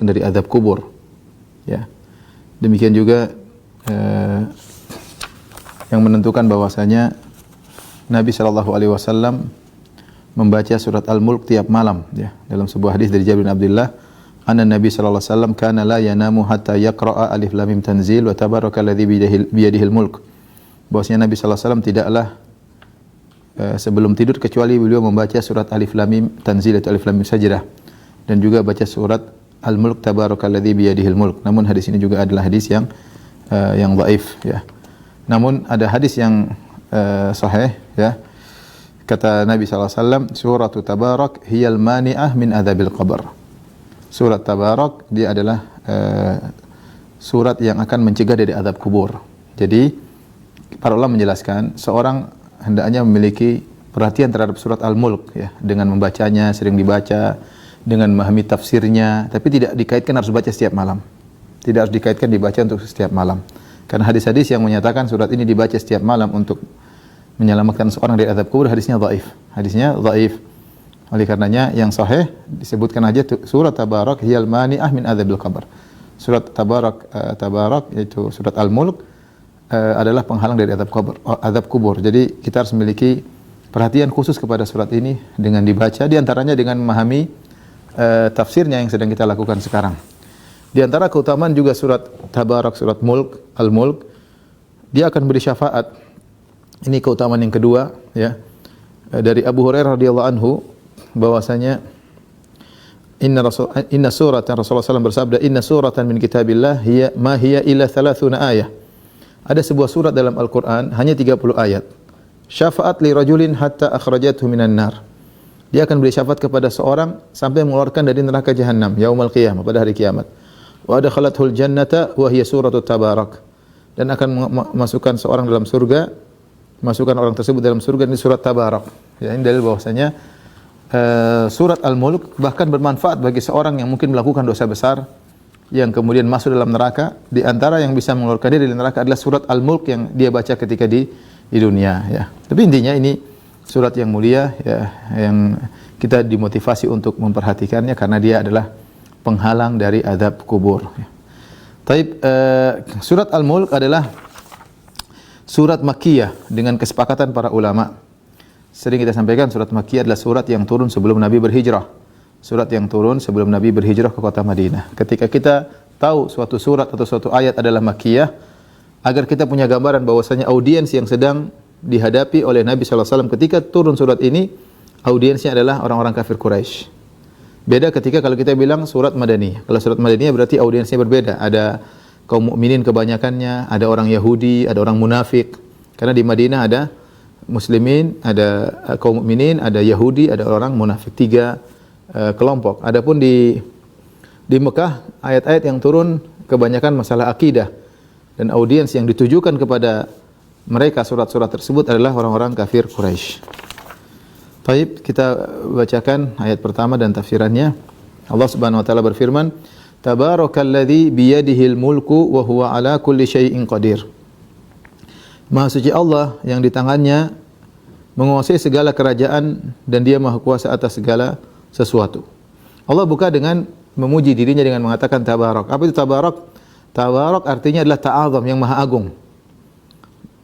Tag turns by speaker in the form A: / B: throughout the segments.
A: diselamatkan dari azab kubur. Ya. Demikian juga yang menentukan bahwasanya Nabi Shallallahu Alaihi Wasallam membaca surat Al-Mulk tiap malam. Ya. Dalam sebuah hadis dari Jabir bin Abdullah, anna Nabi Shallallahu Alaihi Wasallam kana la yanamu hatta yaqra'a alif lam mim tanzil wa tabarakalladzi biyadihil mulk. Bahwasanya Nabi Shallallahu Alaihi Wasallam tidaklah sebelum tidur kecuali beliau membaca surat Alif Lam Mim Tanzil atau Alif Lam Mim Sajdah, dan juga baca surat Al-Mulk tabarakalladzi biyadihil mulk. Namun hadis ini juga adalah hadis yang dhaif, ya. Namun ada hadis yang sahih, ya. Kata Nabi sallallahu alaihi wasallam, suratu Tabarak hiyal mani'ah min adzabil qabr. Surat Tabarak dia adalah surat yang akan mencegah dari azab kubur. Jadi para ulama menjelaskan seorang hendaknya memiliki perhatian terhadap surat Al-Mulk, ya, dengan membacanya, sering dibaca, dengan memahami tafsirnya, tapi tidak dikaitkan harus baca setiap malam. Tidak harus dikaitkan dibaca untuk setiap malam. Karena hadis-hadis yang menyatakan surat ini dibaca setiap malam untuk menyelamatkan seorang dari azab kubur, hadisnya dhaif. Hadisnya dhaif. Oleh karenanya yang sahih disebutkan aja surat Tabarak hiyal mani'ah min adzabil qabr. Surat Tabarak yaitu surat Al-Mulk adalah penghalang dari azab kubur. Jadi kita harus memiliki perhatian khusus kepada surat ini dengan dibaca, di antaranya dengan memahami tafsirnya yang sedang kita lakukan sekarang. Di antara keutamaan juga surat Tabarak, surat Al-Mulk, dia akan beri syafaat. Ini keutamaan yang kedua, ya. Dari Abu Hurairah radhiyallahu anhu bahwasanya inna suratan Rasulullah SAW bersabda, inna suratan min kitabillah hiya ma hiya illa 30 ayah. Ada sebuah surat dalam Al-Quran, hanya 30 ayat. Syafa'at li rajulin hatta akhrajathu minan nar. Dia akan beri syafaat kepada seorang sampai mengeluarkan dari neraka jahanam yaumal qiyamah, pada hari kiamat. Wa adkhalathul jannata wa hiya suratut Tabarak. Dan akan masukkan seorang dalam surga, masukkan orang tersebut dalam surga, ini surat Tabarak. Ya, ini dalil bahwasanya surat Al-Mulk bahkan bermanfaat bagi seorang yang mungkin melakukan dosa besar, yang kemudian masuk dalam neraka. Di antara yang bisa mengeluarkan dia dari neraka adalah surat Al-Mulk yang dia baca ketika di dunia, ya. Tapi intinya ini surat yang mulia, ya, yang kita dimotivasi untuk memperhatikannya karena dia adalah penghalang dari azab kubur, ya. Taib, surat Al-Mulk adalah surat Makkiyah dengan kesepakatan para ulama. Sering kita sampaikan surat Makkiyah adalah surat yang turun sebelum Nabi berhijrah. Surat yang turun sebelum Nabi berhijrah ke kota Madinah. Ketika kita tahu suatu surat atau suatu ayat adalah Makkiyah, agar kita punya gambaran bahwasanya audiens yang sedang dihadapi oleh Nabi sallallahu alaihi wasallam ketika turun surat ini, audiensnya adalah orang-orang kafir Quraisy. Beda ketika kalau kita bilang surat Madaniyah. Kalau surat Madaniyah berarti audiensnya berbeda. Ada kaum mukminin kebanyakannya, ada orang Yahudi, ada orang munafik. Karena di Madinah ada muslimin, ada kaum mukminin, ada Yahudi, ada orang munafik. Tiga kelompok. Adapun di Mekah, ayat-ayat yang turun kebanyakan masalah akidah, dan audiens yang ditujukan kepada mereka surat-surat tersebut adalah orang-orang kafir Quraisy. Baik, kita bacakan ayat pertama dan tafsirannya. Allah Subhanahu wa taala berfirman, Tabarakalladzi biyadihil mulku wa huwa ala kulli syai'in qadir. Maha suci Allah yang di tangannya menguasai segala kerajaan dan dia maha kuasa atas segala sesuatu. Allah buka dengan memuji dirinya dengan mengatakan Tabarak. Apa itu Tabarak? Tabarak artinya adalah ta'azam, yang maha agung.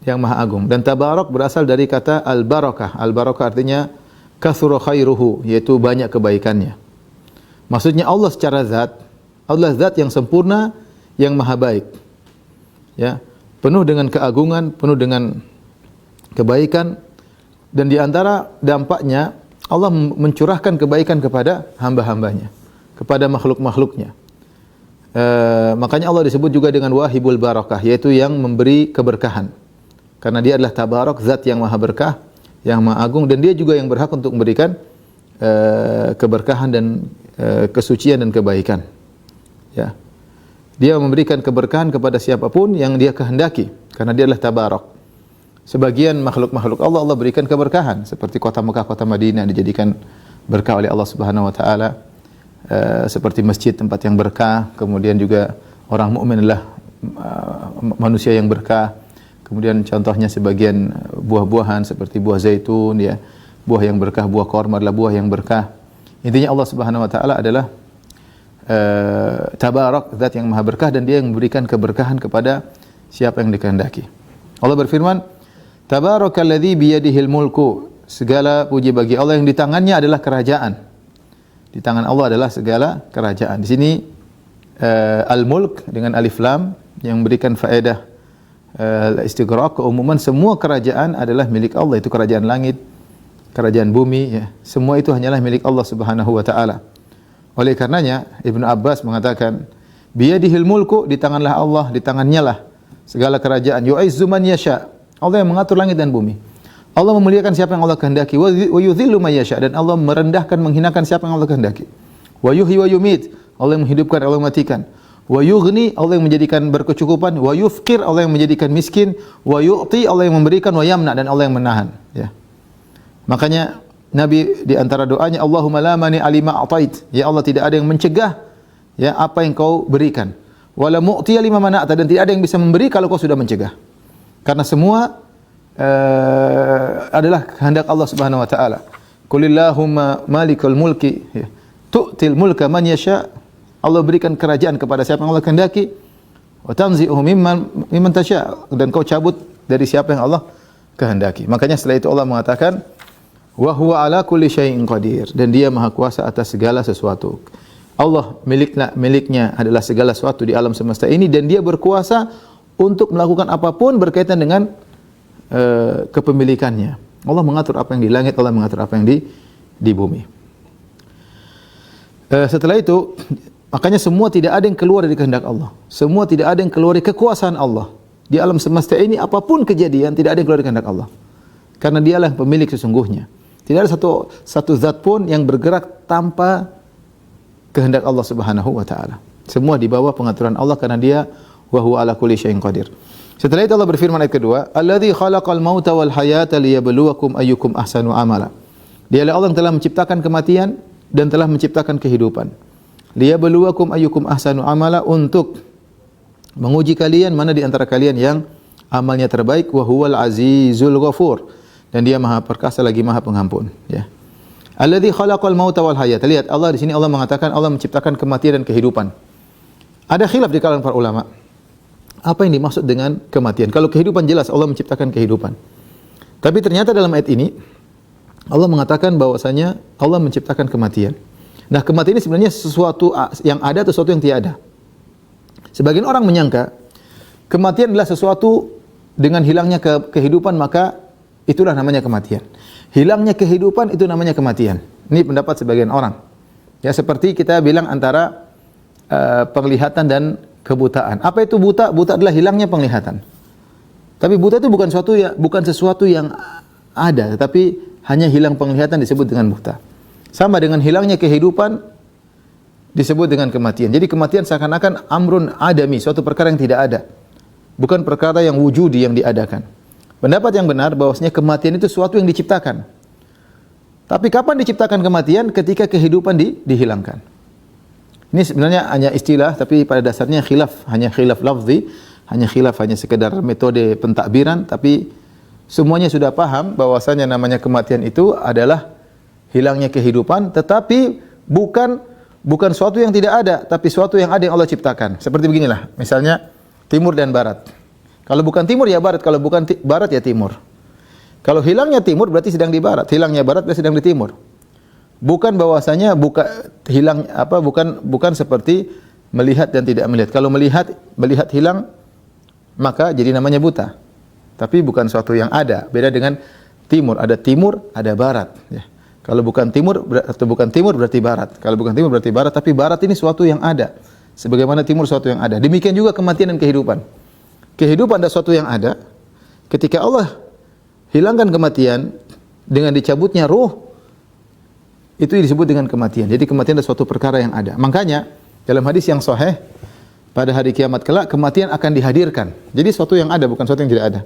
A: Yang maha agung. Dan Tabarak berasal dari kata al-barakah. Al-barakah artinya kathura khairuhu, yaitu banyak kebaikannya. Maksudnya Allah secara zat, Allah zat yang sempurna, yang maha baik. Ya, penuh dengan keagungan, penuh dengan kebaikan, dan di antara dampaknya Allah mencurahkan kebaikan kepada hamba-hambanya, kepada makhluk-makhluknya. Makanya Allah disebut juga dengan wahibul barakah, yaitu yang memberi keberkahan. Karena dia adalah Tabarak, zat yang maha berkah, yang maha agung, dan dia juga yang berhak untuk memberikan keberkahan dan kesucian dan kebaikan. Ya. Dia memberikan keberkahan kepada siapapun yang dia kehendaki, karena dia adalah Tabarak. Sebagian makhluk-makhluk Allah berikan keberkahan, seperti kota Mekah, kota Madinah dijadikan berkah oleh Allah Subhanahu wa taala, seperti masjid tempat yang berkah. Kemudian juga orang mukmin adalah manusia yang berkah. Kemudian contohnya sebagian buah-buahan seperti buah zaitun, ya, buah yang berkah, buah korma adalah buah yang berkah. Intinya Allah Subhanahu wa taala adalah tabarak, zat yang maha berkah, dan dia yang memberikan keberkahan kepada siapa yang dikehendaki. Allah berfirman, Tabarakalladzi biyadihil mulku. Segala puji bagi Allah yang di tangannya adalah kerajaan. Di tangan Allah adalah segala kerajaan. Di sini al-mulk dengan alif lam yang memberikan faedah istighraq, keumuman semua kerajaan adalah milik Allah. Itu kerajaan langit, kerajaan bumi, ya. Semua itu hanyalah milik Allah Subhanahu wa taala. Oleh karenanya Ibnu Abbas mengatakan, biyadihil mulku, di tanganlah Allah, di tangannya lah segala kerajaan. Yu'izzu man yasha. Allah yang mengatur langit dan bumi. Allah memuliakan siapa yang Allah kehendaki. Wa yudhillu man yasha, dan Allah merendahkan, menghinakan siapa yang Allah kehendaki. Wa yuhyi wa yumit. Allah yang menghidupkan, Allah yang mematikan. Wa yughni, Allah yang menjadikan berkecukupan. Wa yufqir, Allah yang menjadikan miskin. Wa yu'ti, Allah yang memberikan. Wa yamna, dan Allah yang menahan, ya. Makanya Nabi di antara doanya, Allahumma la mani alima atait. Ya Allah, tidak ada yang mencegah ya apa yang kau berikan. Wala mu'tiya lima mana'ta, dan tidak ada yang bisa memberi kalau kau sudah mencegah. Karena semua adalah kehendak Allah Subhanahu wa taala. Qulillahumma malikal mulki, ya. Tu'til mulka man yasha. Allah berikan kerajaan kepada siapa yang Allah kehendaki. Wa tanzi'uhu mimman tasha, dan kau cabut dari siapa yang Allah kehendaki. Makanya setelah itu Allah mengatakan, wa huwa ala kulli syai'in qadir, dan dia maha kuasa atas segala sesuatu. Allah miliknya adalah segala sesuatu di alam semesta ini, dan dia berkuasa untuk melakukan apapun berkaitan dengan kepemilikannya. Allah mengatur apa yang di langit, Allah mengatur apa yang di bumi. Setelah itu, makanya semua tidak ada yang keluar dari kehendak Allah. Semua tidak ada yang keluar dari kekuasaan Allah. Di alam semesta ini apapun kejadian tidak ada yang keluar dari kehendak Allah. Karena dialah pemilik sesungguhnya. Tidak ada satu zat pun yang bergerak tanpa kehendak Allah Subhanahu wa taala. Semua di bawah pengaturan Allah, karena dia wa huwa ala kulli syai'in qadir. Setelah itu Allah berfirman ayat kedua, Alladzi khalaqal mauta wal hayata liyabluwakum ayyukum ahsanu amala. Dialah Allah yang telah menciptakan kematian dan telah menciptakan kehidupan. Liyabluwakum ayyukum ahsanu amala, untuk menguji kalian mana di antara kalian yang amalnya terbaik. Wa huwal azizul ghafur, dan dia maha perkasa lagi maha pengampun, ya. Alladzi khalaqal mauta wal hayata. Lihat, Allah di sini Allah mengatakan Allah menciptakan kematian dan kehidupan. Ada khilaf di kalangan para ulama. Apa yang dimaksud dengan kematian? Kalau kehidupan jelas Allah menciptakan kehidupan. Tapi ternyata dalam ayat ini Allah mengatakan bahwasanya Allah menciptakan kematian. Nah, kematian ini sebenarnya sesuatu yang ada atau sesuatu yang tiada. Sebagian orang menyangka kematian adalah sesuatu dengan hilangnya kehidupan, maka itulah namanya kematian. Hilangnya kehidupan itu namanya kematian. Ini pendapat sebagian orang. Ya, seperti kita bilang antara penglihatan dan kebutaan. Apa itu buta? Buta adalah hilangnya penglihatan. Tapi buta itu bukan sesuatu yang ada, tetapi hanya hilang penglihatan disebut dengan buta. Sama dengan hilangnya kehidupan disebut dengan kematian. Jadi kematian seakan-akan amrun adami, suatu perkara yang tidak ada. Bukan perkara yang wujudi yang diadakan. Pendapat yang benar bahwasanya kematian itu sesuatu yang diciptakan. Tapi kapan diciptakan kematian? Ketika kehidupan dihilangkan. Ini sebenarnya hanya istilah, tapi pada dasarnya hanya khilaf lafzi, hanya sekedar metode pentakbiran, tapi semuanya sudah paham bahwasanya namanya kematian itu adalah hilangnya kehidupan, tetapi bukan suatu yang tidak ada, tapi suatu yang ada yang Allah ciptakan. Seperti beginilah, misalnya timur dan barat. Kalau bukan timur ya barat, kalau bukan barat ya timur. Kalau hilangnya timur berarti sedang di barat, hilangnya barat berarti sedang di timur. Bukan bahwasanya bukan seperti melihat dan tidak melihat. Kalau melihat hilang maka jadi namanya buta. Tapi bukan suatu yang ada. Beda dengan timur, ada barat, ya. Kalau bukan timur berarti barat. Kalau bukan timur berarti barat, tapi barat ini suatu yang ada. Sebagaimana timur suatu yang ada. Demikian juga kematian dan kehidupan. Kehidupan adalah suatu yang ada. Ketika Allah hilangkan kematian dengan dicabutnya ruh, itu disebut dengan kematian. Jadi kematian adalah suatu perkara yang ada. Makanya dalam hadis yang sahih, pada hari kiamat kelak kematian akan dihadirkan. Jadi suatu yang ada, bukan suatu yang tidak ada.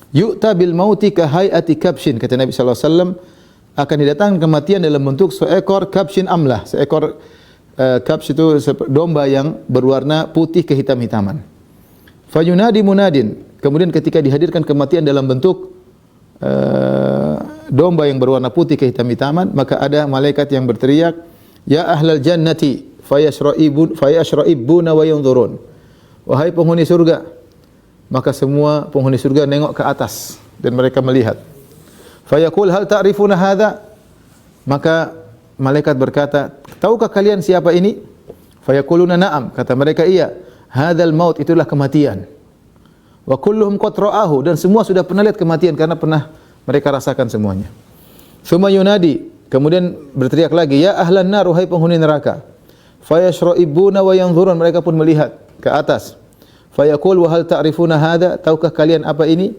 A: Yu'ta bil mauti ka hayati kabshin, kata Nabi sallallahu alaihi wasallam, akan didatangkan kematian dalam bentuk seekor kabshin amlah. Seekor kabs itu domba yang berwarna putih kehitam-hitaman. Fayunadi munadin. Kemudian ketika dihadirkan kematian dalam bentuk domba yang berwarna putih kehitam-hitaman, maka ada malaikat yang berteriak, ya ahlal jannati fayashra'ibuna wa yanzurun. Wahai penghuni surga, maka semua penghuni surga nengok ke atas dan mereka melihat. Fayaqul hal ta'rifuna hadza? Maka malaikat berkata, tahukah kalian siapa ini? Fayaquluna na'am, kata mereka iya. Hadzal maut, itulah kematian. Wa kulluhum qad ra'ahu, dan semua sudah pernah lihat kematian karena pernah mereka rasakan semuanya. Tsumma yunadi, kemudian berteriak lagi, ya ahlan nar, wahai penghuni neraka. Fayashra'ibuna wa yanzurun, mereka pun melihat ke atas. Fayaqul wa hal ta'rifuna hadza? Tahukah kalian apa ini?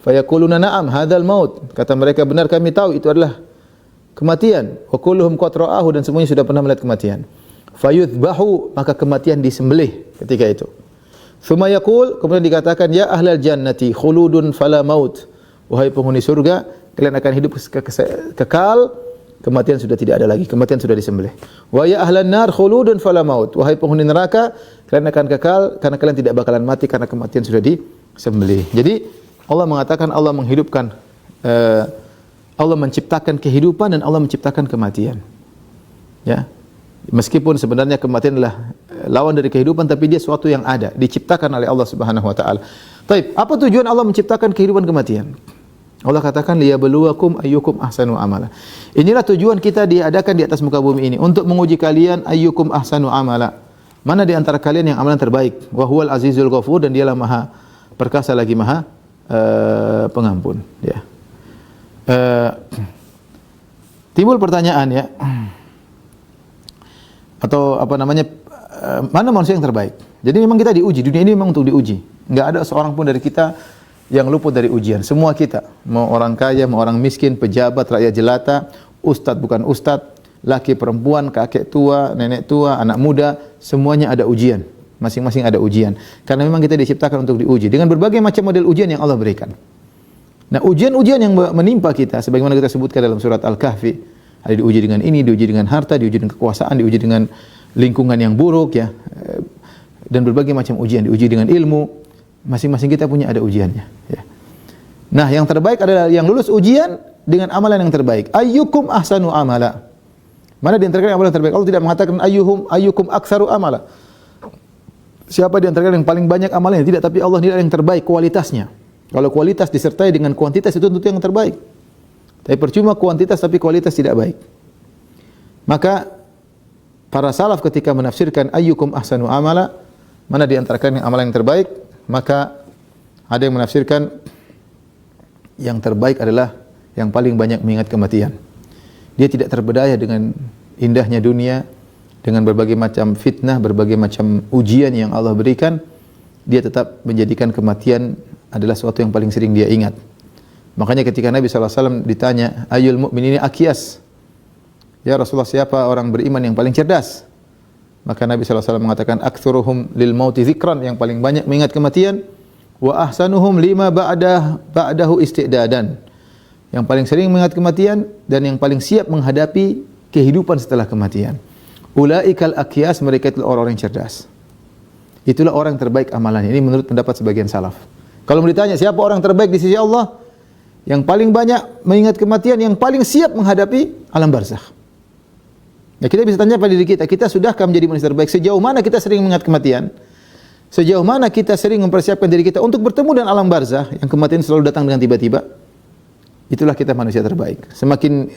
A: Fayaquluna na'am, hadzal maut. Kata mereka, benar kami tahu itu adalah kematian. Wa kulluhum qad ra'ahu, dan semuanya sudah pernah melihat kematian. Fayudbahu, maka kematian disembelih ketika itu. Tsumma yaqul, kemudian dikatakan, ya ahlal jannati khuludun fala maut. Wahai penghuni surga, kalian akan hidup kekal, kematian sudah tidak ada lagi, kematian sudah disembelih. Wa ya ahlan nar khuludun fala maut. Wahai penghuni neraka, kalian akan kekal karena kalian tidak bakalan mati karena kematian sudah disembelih. Jadi Allah mengatakan Allah menghidupkan, Allah menciptakan kehidupan dan Allah menciptakan kematian. Ya. Meskipun sebenarnya kematian adalah lawan dari kehidupan, tapi dia suatu yang ada, diciptakan oleh Allah Subhanahu wa taala. Baik, apa tujuan Allah menciptakan kehidupan kematian? Allah katakan liyabluwakum ayyukum ahsanu amala. Inilah tujuan kita diadakan di atas muka bumi ini, untuk menguji kalian ayyukum ahsanu amala. Mana di antara kalian yang amalan terbaik? Wa huwal azizul ghafur, dan dialah Maha perkasa lagi Maha pengampun, ya. Timbul pertanyaan, ya. Atau apa namanya, mana manusia yang terbaik? Jadi memang kita diuji, dunia ini memang untuk diuji. Enggak ada seorang pun dari kita yang luput dari ujian. Semua kita, mau orang kaya, mau orang miskin, pejabat, rakyat jelata, ustadz bukan ustadz, laki perempuan, kakek tua, nenek tua, anak muda, semuanya ada ujian. Masing-masing ada ujian. Karena memang kita diciptakan untuk diuji dengan berbagai macam model ujian yang Allah berikan. Nah, ujian-ujian yang menimpa kita, sebagaimana kita sebutkan dalam surat Al-Kahfi, ada diuji dengan ini, diuji dengan harta, diuji dengan kekuasaan, diuji dengan lingkungan yang buruk, ya, dan berbagai macam ujian, diuji dengan ilmu. Masing-masing kita punya ada ujiannya, ya. Nah, yang terbaik adalah yang lulus ujian dengan amalan yang terbaik. Ayyukum ahsanu amala. Mana di antara kalian amalan terbaik? Allah tidak mengatakan ayyukum aktsaru amala. Siapa di antara kalian yang paling banyak amalnya? Tidak, tapi Allah nilai yang terbaik kualitasnya. Kalau kualitas disertai dengan kuantitas, itu tentu yang terbaik. Tapi percuma kuantitas tapi kualitas tidak baik. Maka para salaf ketika menafsirkan ayyukum ahsanu amala, mana di antara kalian yang amalan yang terbaik, maka ada yang menafsirkan yang terbaik adalah yang paling banyak mengingat kematian. Dia tidak terbedaya dengan indahnya dunia, dengan berbagai macam fitnah, berbagai macam ujian yang Allah berikan, dia tetap menjadikan kematian adalah sesuatu yang paling sering dia ingat. Makanya ketika Nabi SAW ditanya, ayyul mu'minini akyas? Ya Rasulullah, siapa orang beriman yang paling cerdas? Maka Nabi SAW mengatakan, aktsuruhum lil mauti dzikran, yang paling banyak mengingat kematian, wa ahsanuhum lima ba'dahu isti'dadan, yang paling sering mengingat kematian dan yang paling siap menghadapi kehidupan setelah kematian. Ulaikal akyas, mereka itu orang-orang yang cerdas. Itulah orang terbaik amalannya. Ini menurut pendapat sebagian salaf. Kalau ditanya siapa orang terbaik di sisi Allah, yang paling banyak mengingat kematian, yang paling siap menghadapi alam barzakh. Ya, kita bisa tanya pada diri kita, kita sudahkah menjadi manusia terbaik? Sejauh mana kita sering mengingat kematian? Sejauh mana kita sering mempersiapkan diri kita untuk bertemu dengan alam barzakh yang kematian selalu datang dengan tiba-tiba? Itulah kita manusia terbaik. Semakin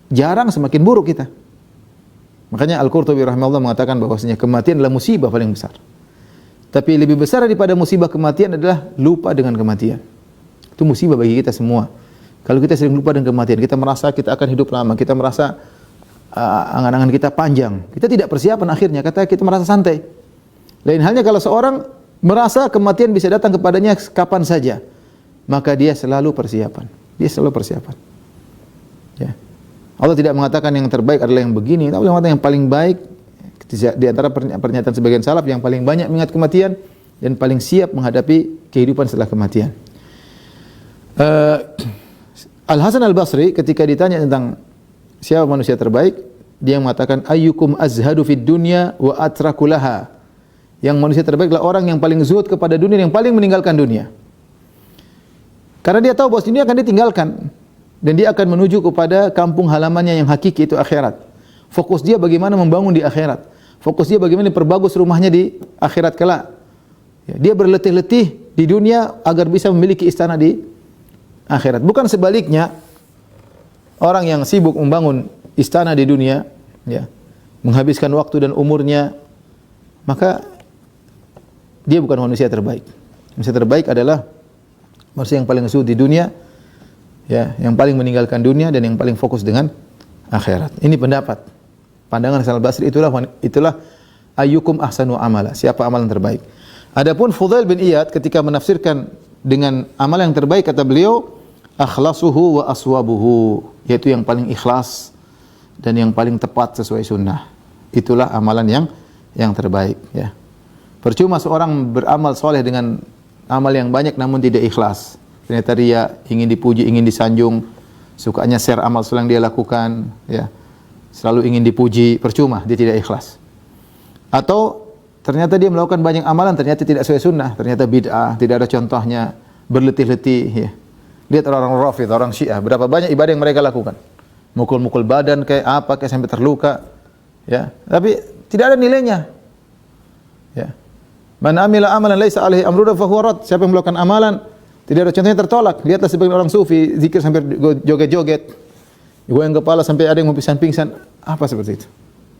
A: jarang, semakin buruk kita. Makanya Al-Qurtubi rahimahullah mengatakan bahwasanya kematian adalah musibah paling besar. Tapi lebih besar daripada musibah kematian adalah lupa dengan kematian. Itu musibah bagi kita semua. Kalau kita sering lupa dengan kematian, kita merasa kita akan hidup lama, kita merasa angan-angan kita panjang, kita tidak persiapan akhirnya, kata kita merasa santai. Lain halnya kalau seorang merasa kematian bisa datang kepadanya kapan saja, maka dia selalu persiapan. Dia selalu persiapan. Ya. Allah tidak mengatakan yang terbaik adalah yang begini, tapi mengatakan yang paling baik di antara pernyataan sebagian salaf, yang paling banyak mengingat kematian dan paling siap menghadapi kehidupan setelah kematian. Al-Hasan Al-Basri ketika ditanya tentang siapa manusia terbaik, dia mengatakan ayyukum azhadu fid dunya wa atraku laha. Yang manusia terbaik adalah orang yang paling zuhud kepada dunia, yang paling meninggalkan dunia. Karena dia tahu bahwa dunia akan ditinggalkan dan dia akan menuju kepada kampung halamannya yang hakiki, itu akhirat. Fokus dia bagaimana membangun di akhirat. Fokus dia bagaimana perbagus rumahnya di akhirat kelak. Ya, dia berletih-letih di dunia agar bisa memiliki istana di akhirat. Bukan sebaliknya, orang yang sibuk membangun istana di dunia, ya, menghabiskan waktu dan umurnya, maka dia bukan manusia terbaik. Manusia terbaik adalah manusia yang paling zuhud di dunia, ya, yang paling meninggalkan dunia dan yang paling fokus dengan akhirat. Ini pendapat, pandangan Hasan al-Basri. Itulah ayyukum ahsanu amala, siapa amalan terbaik. Adapun Fudail bin Iyad ketika menafsirkan dengan amal yang terbaik, kata beliau, akhlasuhu wa aswabuhu, yaitu yang paling ikhlas dan yang paling tepat sesuai sunnah. Itulah amalan yang terbaik, ya. Percuma seorang beramal soleh dengan amal yang banyak namun tidak ikhlas. Ternyata ria, ingin dipuji, ingin disanjung, sukanya share amal soleh yang dia lakukan, ya. Selalu ingin dipuji, percuma, dia tidak ikhlas. Atau ternyata dia melakukan banyak amalan, ternyata tidak sesuai sunnah, ternyata bid'ah, tidak ada contohnya, berletih-letih, ya. Lihat orang-orang Rafidhah, orang Syiah, berapa banyak ibadah yang mereka lakukan. Mukul-mukul badan kayak apa, kayak sampai terluka, ya. Tapi tidak ada nilainya. Ya. Man amila amalan laisa alaihi amruna fa huwa rad. Siapa yang melakukan amalan tidak ada contohnya, tertolak. Lihatlah sebagian orang sufi zikir sampai joget-joget, goyang kepala sampai ada yang mau pingsan-pingsan. Apa seperti itu?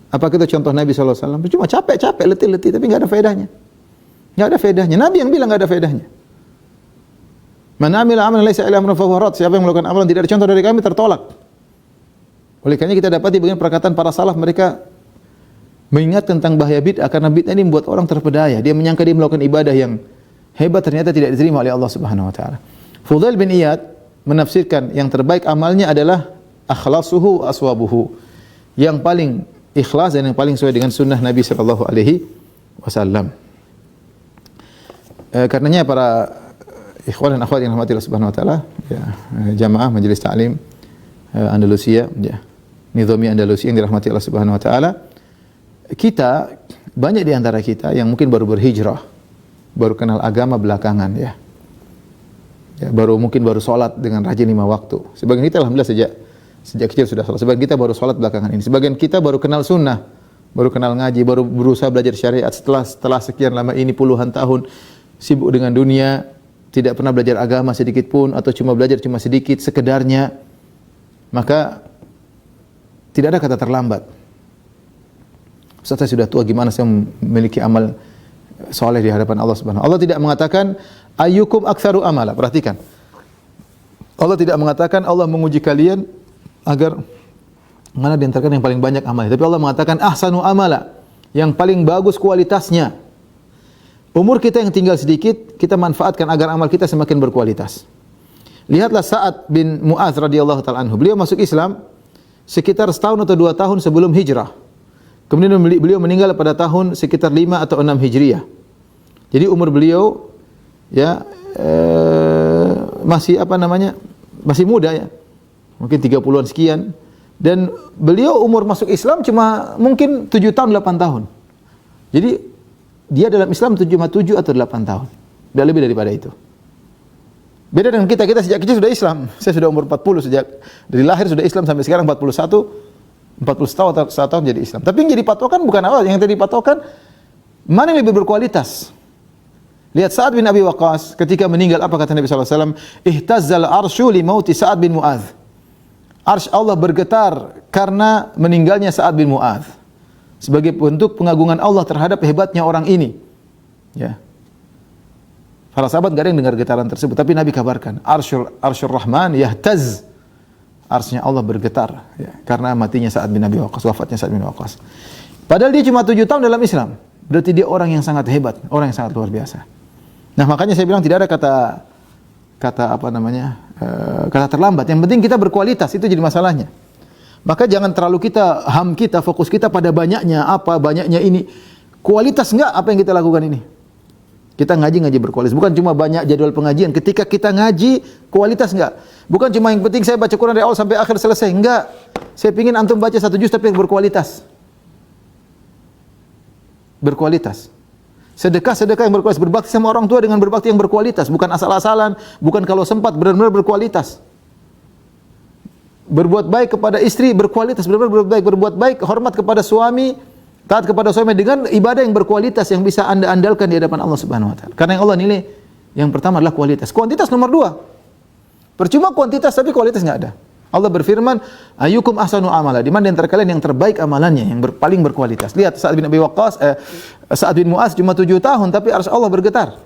A: Apa kita contoh Nabi SAW? Cuma capek-capek, letih-letih, tapi nggak ada faedahnya. Nggak ada faedahnya. Nabi yang bilang nggak ada faedahnya. Man amila amalan laisa alaihi amruna fa huwa rad. Siapa yang melakukan amalan tidak ada contoh dari kami, tertolak. Oleh karena kita dapati bagian perkataan para salaf, mereka mengingat tentang bahaya bid'ah, karena bid'ah ini membuat orang terpedaya. Dia menyangka dia melakukan ibadah yang hebat, ternyata tidak diterima oleh Allah Subhanahu wa taala. Fudail bin Iyad menafsirkan yang terbaik amalnya adalah akhlasuhu aswabuhu, yang paling ikhlas dan yang paling sesuai dengan sunnah Nabi sallallahu alaihi wasallam. Karenanya para ikhwan dan akhwat yang dirahmati Allah Subhanahu wa taala, ya, jamaah majelis taklim Andalusia, ya, Nizami Andalusia yang dirahmati Allah Subhanahu wa taala, kita banyak di antara kita yang mungkin baru berhijrah, baru kenal agama belakangan, ya. Ya, mungkin baru sholat dengan rajin 5 waktu. Sebagian kita alhamdulillah sejak kecil sudah sholat. Sebagian kita baru sholat belakangan ini. Sebagian kita baru kenal sunnah, baru kenal ngaji, baru berusaha belajar syariat setelah sekian lama ini puluhan tahun sibuk dengan dunia, tidak pernah belajar agama sedikit pun, atau cuma belajar cuma sedikit sekedarnya. Maka tidak ada kata terlambat. Ustaz, saya sudah tua, gimana saya memiliki amal soleh di hadapan Allah Subhanahu wa taala? Allah tidak mengatakan ayyukum aktsaru amala. Perhatikan. Allah tidak mengatakan Allah menguji kalian agar mana di antara kalian yang paling banyak amalnya. Tapi Allah mengatakan ahsanu amala, yang paling bagus kualitasnya. Umur kita yang tinggal sedikit, kita manfaatkan agar amal kita semakin berkualitas. Lihatlah Sa'ad bin Mu'adz radhiyallahu taala anhu. Beliau masuk Islam sekitar setahun atau 2 tahun sebelum hijrah. Kemudian beliau meninggal pada tahun sekitar 5 atau 6 Hijriah. Jadi umur beliau, ya, masih masih muda, ya. Mungkin 30-an sekian. Dan beliau umur masuk Islam cuma mungkin 7 tahun 8 tahun. Jadi dia dalam Islam 7 atau 8 tahun. Tidak lebih daripada itu. Beda dengan kita sejak kecil sudah Islam. Saya sudah umur 40, sejak dari lahir sudah Islam sampai sekarang 40 tahun atau 1 tahun jadi Islam. Tapi yang jadi patokan bukan awal, yang tadi patokan mana yang lebih berkualitas. Lihat Sa'ad bin Abi Waqqas ketika meninggal, apa kata Nabi sallallahu alaihi wasallam? Ihtazzal arsyu li mauti Sa'ad bin Mu'adz. Arsy Allah bergetar karena meninggalnya Sa'ad bin Mu'adz. Sebagai bentuk pengagungan Allah terhadap hebatnya orang ini. Ya. Para sahabat enggak ada yang dengar getaran tersebut, tapi Nabi kabarkan, Arsyur Rahman yahtaz. Arsy-nya Allah bergetar, ya, karena matinya Sa'ad bin Abi Waqqas, wafatnya Sa'ad bin Waqqas. Padahal dia cuma 7 tahun dalam Islam. Berarti dia orang yang sangat hebat, orang yang sangat luar biasa. Nah, makanya saya bilang tidak ada kata terlambat. Yang penting kita berkualitas, itu jadi masalahnya. Maka jangan terlalu kita fokus kita pada banyaknya ini. Kualitas enggak apa yang kita lakukan ini. Kita ngaji berkualitas, bukan cuma banyak jadwal pengajian. Ketika kita ngaji, kualitas enggak. Bukan cuma yang penting saya baca Quran dari awal sampai akhir selesai, enggak. Saya pingin antum baca 1 juz tapi yang berkualitas. Berkualitas. Sedekah yang berkualitas, berbakti sama orang tua dengan berbakti yang berkualitas, bukan asal-asalan, bukan kalau sempat, benar-benar berkualitas. Berbuat baik kepada istri berkualitas, benar-benar berbuat baik, hormat kepada suami, Taat kepada suami dengan ibadah yang berkualitas yang bisa Anda andalkan di hadapan Allah Subhanahu wa taala. Karena yang Allah nilai yang pertama adalah kualitas. Kuantitas nomor 2. Percuma kuantitas tapi kualitas enggak ada. Allah berfirman, "Ayyukum ahsanu amala." Di mana di antara kalian yang terbaik amalannya, yang paling berkualitas. Lihat Sa'ad bin Abi Waqqas, Sa'ad bin Mu'adz cuma 7 tahun tapi arsy Allah bergetar.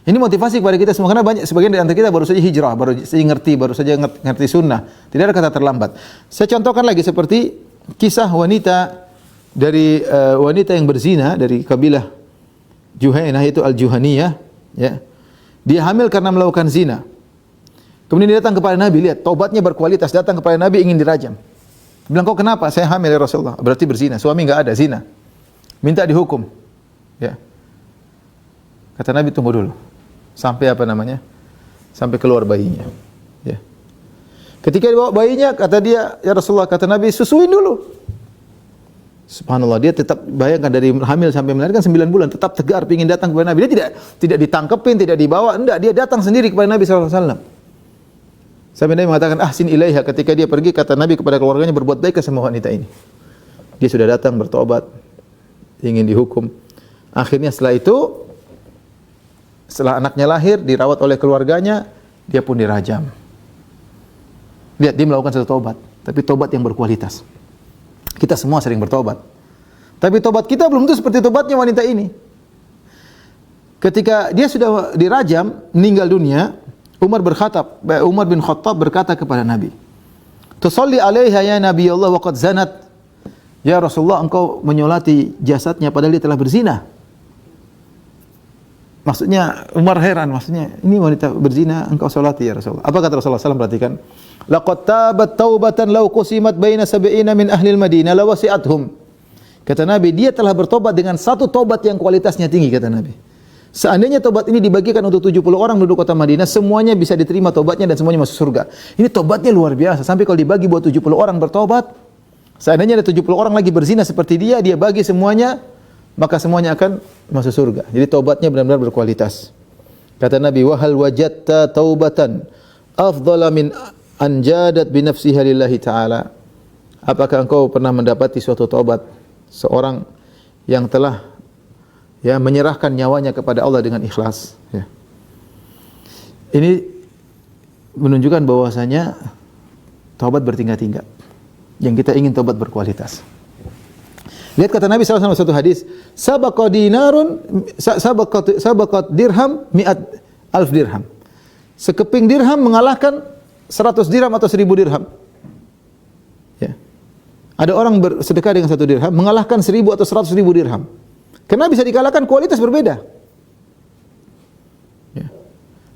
A: Ini motivasi kepada kita semua, karena banyak sebagian dari antara kita baru saja hijrah, baru saja ngerti sunnah. Tidak ada kata terlambat. Saya contohkan lagi seperti kisah wanita dari wanita yang berzina dari kabilah Juhainah, yaitu Al-Juhaniyah, ya. Dia hamil karena melakukan zina. Kemudian dia datang kepada Nabi, lihat taubatnya berkualitas, datang kepada Nabi ingin dirajam. Bilang, "Kau kenapa?" "Saya hamil ya Rasulullah." Berarti berzina, suami enggak ada, zina. Minta dihukum. Ya. Kata Nabi, "Tunggu dulu." Sampai Sampai keluar bayinya. Ya. Ketika dibawa bayinya, kata dia, "Ya Rasulullah," kata Nabi, "susuin dulu." Subhanallah, dia tetap, bayangkan dari hamil sampai melahirkan 9 bulan, tetap tegar ingin datang kepada Nabi. Dia tidak ditangkepin, tidak dibawa, enggak, dia datang sendiri kepada Nabi sallallahu alaihi wasallam. Sampai Nabi mengatakan, "Ahsin ilaiha." Ketika dia pergi, kata Nabi kepada keluarganya, "Berbuat baik ke semua wanita ini." Dia sudah datang bertobat, ingin dihukum. Akhirnya setelah itu, setelah anaknya lahir, dirawat oleh keluarganya, dia pun dirajam. Lihat, dia melakukan satu tobat, tapi tobat yang berkualitas. Kita semua sering bertobat, tapi tobat kita belum tentu seperti tobatnya wanita ini. Ketika dia sudah dirajam, meninggal dunia, Umar bin Khattab berkata kepada Nabi, "Tusalli 'alaiha ya Nabi Allah wa qad zanat." Ya Rasulullah, engkau menyolati jasadnya padahal dia telah berzina. Maksudnya Umar heran, maksudnya ini wanita berzina engkau solati ya Rasulullah. Apa kata Rasulullah SAW? Perhatikan. "Laqad tabat taubatan law qusimat baina sab'ina min ahli al-Madinah lawasi'athum." Kata Nabi, dia telah bertobat dengan satu tobat yang kualitasnya tinggi, kata Nabi. Seandainya tobat ini dibagikan untuk 70 orang penduduk kota Madinah, semuanya bisa diterima tobatnya dan semuanya masuk surga. Ini tobatnya luar biasa. Sampai kalau dibagi buat 70 orang bertobat, seandainya ada 70 orang lagi berzina seperti dia bagi semuanya, maka semuanya akan masuk surga. Jadi taubatnya benar-benar berkualitas. Kata Nabi, "Wa hal wajadta taubatan afdhala min an jadat bi nafsiha lillahi ta'ala." Apakah engkau pernah mendapati suatu taubat seorang yang telah menyerahkan nyawanya kepada Allah dengan ikhlas, ya. Ini menunjukkan bahwasanya taubat bertingkat-tingkat. Yang kita ingin taubat berkualitas. Lihat kata Nabi SAW satu hadis, "Sabaqa dirham mi'at alf dirham." Sekeping dirham mengalahkan 100 dirham atau 1000 dirham. Ya. Ada orang bersedekah dengan 1 dirham mengalahkan 1000 atau 100.000 dirham. Kenapa bisa dikalahkan? Kualitas berbeda. Ya.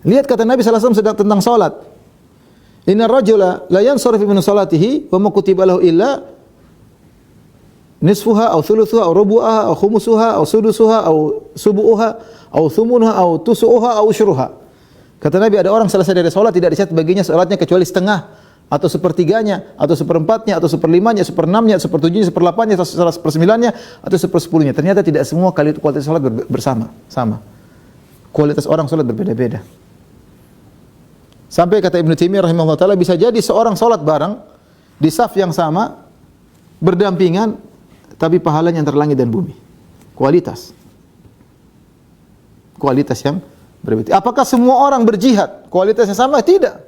A: Lihat kata Nabi SAW tentang salat. "Inna rajula la yansarif min salatihi wa ma kutiba lahu illa nisfuha aw thuluthuha aw rubu'aha aw khumusuha aw sudusuha aw subu'uha aw thumunuha aw tusu'uha aw usyruha." Kata Nabi, ada orang selesai dari salat tidak dicatat baginya salatnya kecuali setengah atau sepertiganya atau seperempatnya atau seperlimanya, seperenamnya, sepertujuhnya, seperdelapannya, atau sepersembilannya atau sepersepuluhnya. Ternyata tidak semua kualitas salat sama. Kualitas orang salat berbeda-beda. Sampai kata Ibnu Taimiyah rahimahullah taala, bisa jadi seorang salat bareng di saf yang sama, berdampingan, tapi pahalanya antara langit dan bumi. Kualitas yang berbeda. Apakah semua orang berjihad kualitasnya sama? Tidak.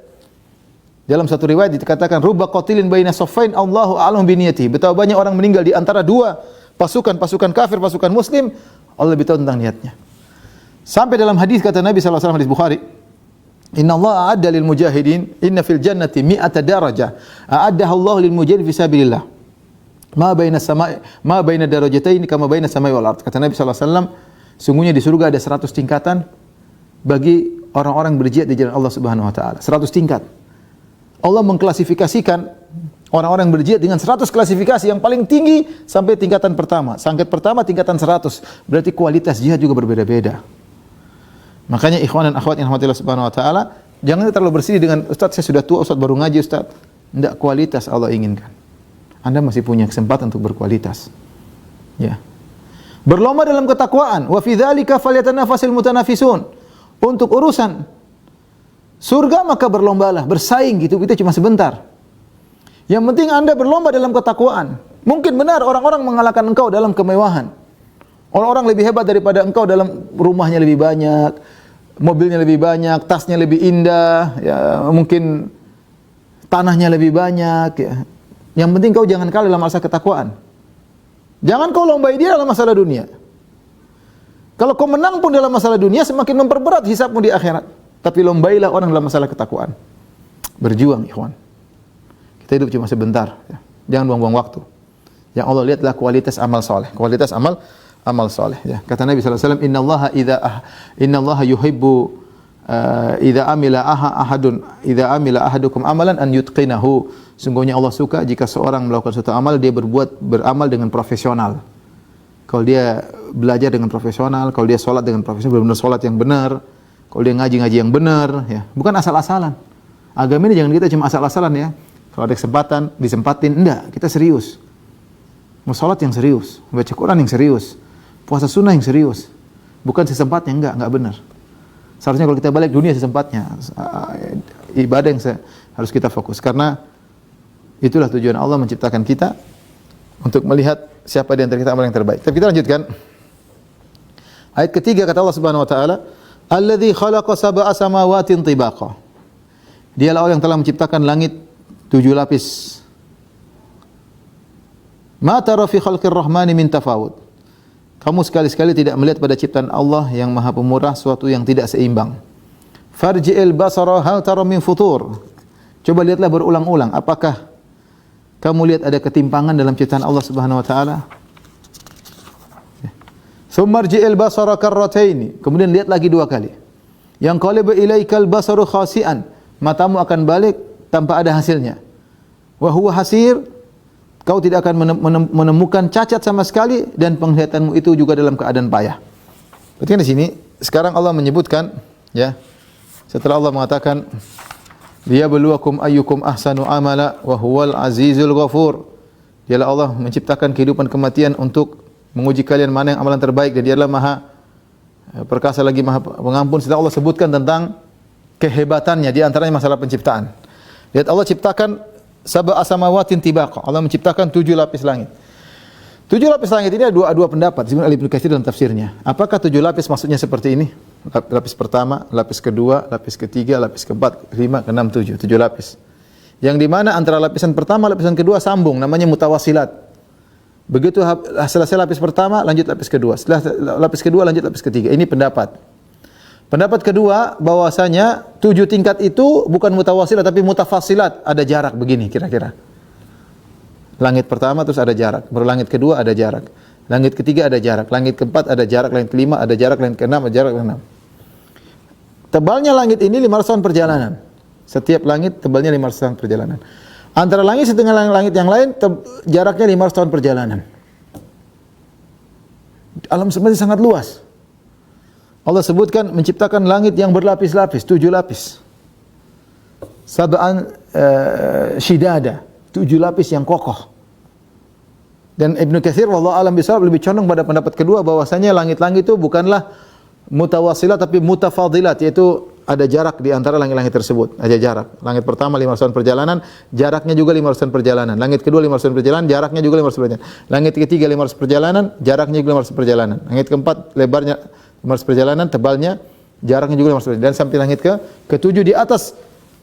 A: Dalam satu riwayat dikatakan, "Rubba qatilin baina saffain Allahu a'lam bi niyatihi." Betapa banyak orang meninggal di antara dua pasukan kafir, pasukan muslim, Allah lebih tahu tentang niatnya. Sampai dalam hadis kata Nabi sallallahu alaihi wasallam, hadis Bukhari, "Inna Allah a'adda lil mujahidin inna fil jannati mi'ata darajah a'addaha Allah lil mujahidin fi sabilillah. Ma baina darajataini kama baina samai wal ard." Kata Nabi sallallahu alaihi wasallam, sungguhnya di surga ada 100 tingkatan bagi orang-orang berjihad di jalan Allah Subhanahu wa taala. 100 tingkat. Allah mengklasifikasikan orang-orang berjihad dengan 100 klasifikasi yang paling tinggi sampai tingkatan pertama. Tingkat pertama tingkatan 100. Berarti kualitas jihad juga berbeda-beda. Makanya ikhwan dan akhwat yang dirahmati Allah Subhanahu wa taala, jangan terlalu bersih dengan, "Ustaz saya sudah tua, Ustaz baru ngaji, Ustaz." Tidak, kualitas Allah inginkan. Anda masih punya kesempatan untuk berkualitas. Ya. Berlomba dalam ketakwaan. Wa fi dzalika falyatanafasil mutanafisun. Untuk urusan surga maka berlombalah, bersaing gitu, itu cuma sebentar. Yang penting Anda berlomba dalam ketakwaan. Mungkin benar orang-orang mengalahkan engkau dalam kemewahan. Orang-orang lebih hebat daripada engkau dalam rumahnya lebih banyak, mobilnya lebih banyak, tasnya lebih indah, ya mungkin tanahnya lebih banyak, ya. Yang penting kau jangan kalah dalam masalah ketakwaan. Jangan kau lombai dia dalam masalah dunia. Kalau kau menang pun dalam masalah dunia, semakin memperberat hisabmu di akhirat. Tapi lombailah orang dalam masalah ketakwaan. Berjuang, ikhwan. Kita hidup cuma sebentar, ya. Jangan buang-buang waktu. Yang Allah lihatlah kualitas amal soleh. Kualitas amal soleh. Ya. Kata Nabi SAW, Innallaha yuhibbu idza amila ahadukum amalan an yutqinahu. Sungguhnya Allah suka jika seorang melakukan suatu amal, dia beramal dengan profesional. Kalau dia belajar dengan profesional, kalau dia sholat dengan profesional, benar-benar sholat yang benar, kalau dia ngaji yang benar, ya, bukan asal-asalan. Agama ini jangan kita cuma asal-asalan, ya. Kalau ada kesempatan, disempatin, enggak, kita serius. Mau sholat yang serius, baca Quran yang serius, puasa sunnah yang serius, bukan sesempatnya, enggak benar. Seharusnya kalau kita balik dunia sesempatnya, ibadah yang harus kita fokus, karena itulah tujuan Allah menciptakan kita untuk melihat siapa di antara kita amal yang terbaik. Tapi kita lanjutkan. Ayat ketiga kata Allah Subhanahu wa taala, "Alladzi khalaqa sab'a samawatin tibaqa." Dialah Allah yang telah menciptakan langit 7 lapis. Ma tara fi khalqir rahmani min tafawud. Kamu sekali-sekali tidak melihat pada ciptaan Allah yang Maha Pemurah suatu yang tidak seimbang. Farji'il basara hal tara min futur. Coba lihatlah berulang-ulang, apakah kamu lihat ada ketimpangan dalam ciptaan Allah Subhanahu wa taala? Tsummarji'il basara karrataini. Kemudian lihat lagi 2 kali. Yang qaliba ilaikal basaru khasi'an. Matamu akan balik tanpa ada hasilnya. Wa huwa hasir. Kau tidak akan menemukan cacat sama sekali dan penglihatanmu itu juga dalam keadaan payah. Berarti di sini sekarang Allah menyebutkan, ya, setelah Allah mengatakan liyabluwakum ayyukum ahsanu amala wa huwal azizul ghafur. Dialah Allah menciptakan kehidupan kematian untuk menguji kalian mana yang amalan terbaik, dan Dia adalah Maha perkasa lagi Maha pengampun. Setelah Allah sebutkan tentang kehebatannya, di antaranya masalah penciptaan. Lihat Allah ciptakan sab'a samawatin tibaqa. Allah menciptakan 7 lapis langit. 7 lapis langit ini ada dua pendapat sebenarnya Ibnu Katsir dalam tafsirnya. Apakah 7 lapis maksudnya seperti ini? Lapis pertama, lapis kedua, lapis ketiga, lapis keempat, kelima, keenam, 7 lapis. Yang di mana antara lapisan pertama, lapisan kedua sambung, namanya mutawasilat. Begitu selesai lapis pertama, lanjut lapis kedua. Setelah lapis kedua, lanjut lapis ketiga. Ini pendapat. Pendapat kedua, bahwasanya 7 tingkat itu bukan mutawasilat tapi mutafasilat, ada jarak begini kira-kira. Langit pertama terus ada jarak, baru langit kedua ada jarak. Langit ketiga ada jarak, langit keempat ada jarak, langit kelima ada jarak, langit keenam ada jarak, keenam. Tebalnya langit ini 500 tahun perjalanan. Setiap langit tebalnya 500 tahun perjalanan. Antara langit setengah langit yang lain jaraknya 500 tahun perjalanan. Alam semesta sangat luas. Allah sebutkan menciptakan langit yang berlapis-lapis, 7 lapis. Sab'an shidada, 7 lapis yang kokoh. Dan Ibnu Katsir wallahu alam bisawab lebih condong pada pendapat kedua, bahwasanya langit-langit itu bukanlah mutawasilat tapi mutafadilat, yaitu ada jarak di antara langit-langit tersebut, ada jarak. Langit pertama 500 tahun perjalanan, jaraknya juga 500 tahun perjalanan. Langit kedua 500 tahun perjalanan, jaraknya juga 500 perjalanan. Langit ketiga 500 perjalanan, jaraknya juga 500 perjalanan. Langit keempat lebarnya 500 perjalanan, tebalnya, jaraknya juga 500 perjalanan. Dan sampai langit ketujuh, di atas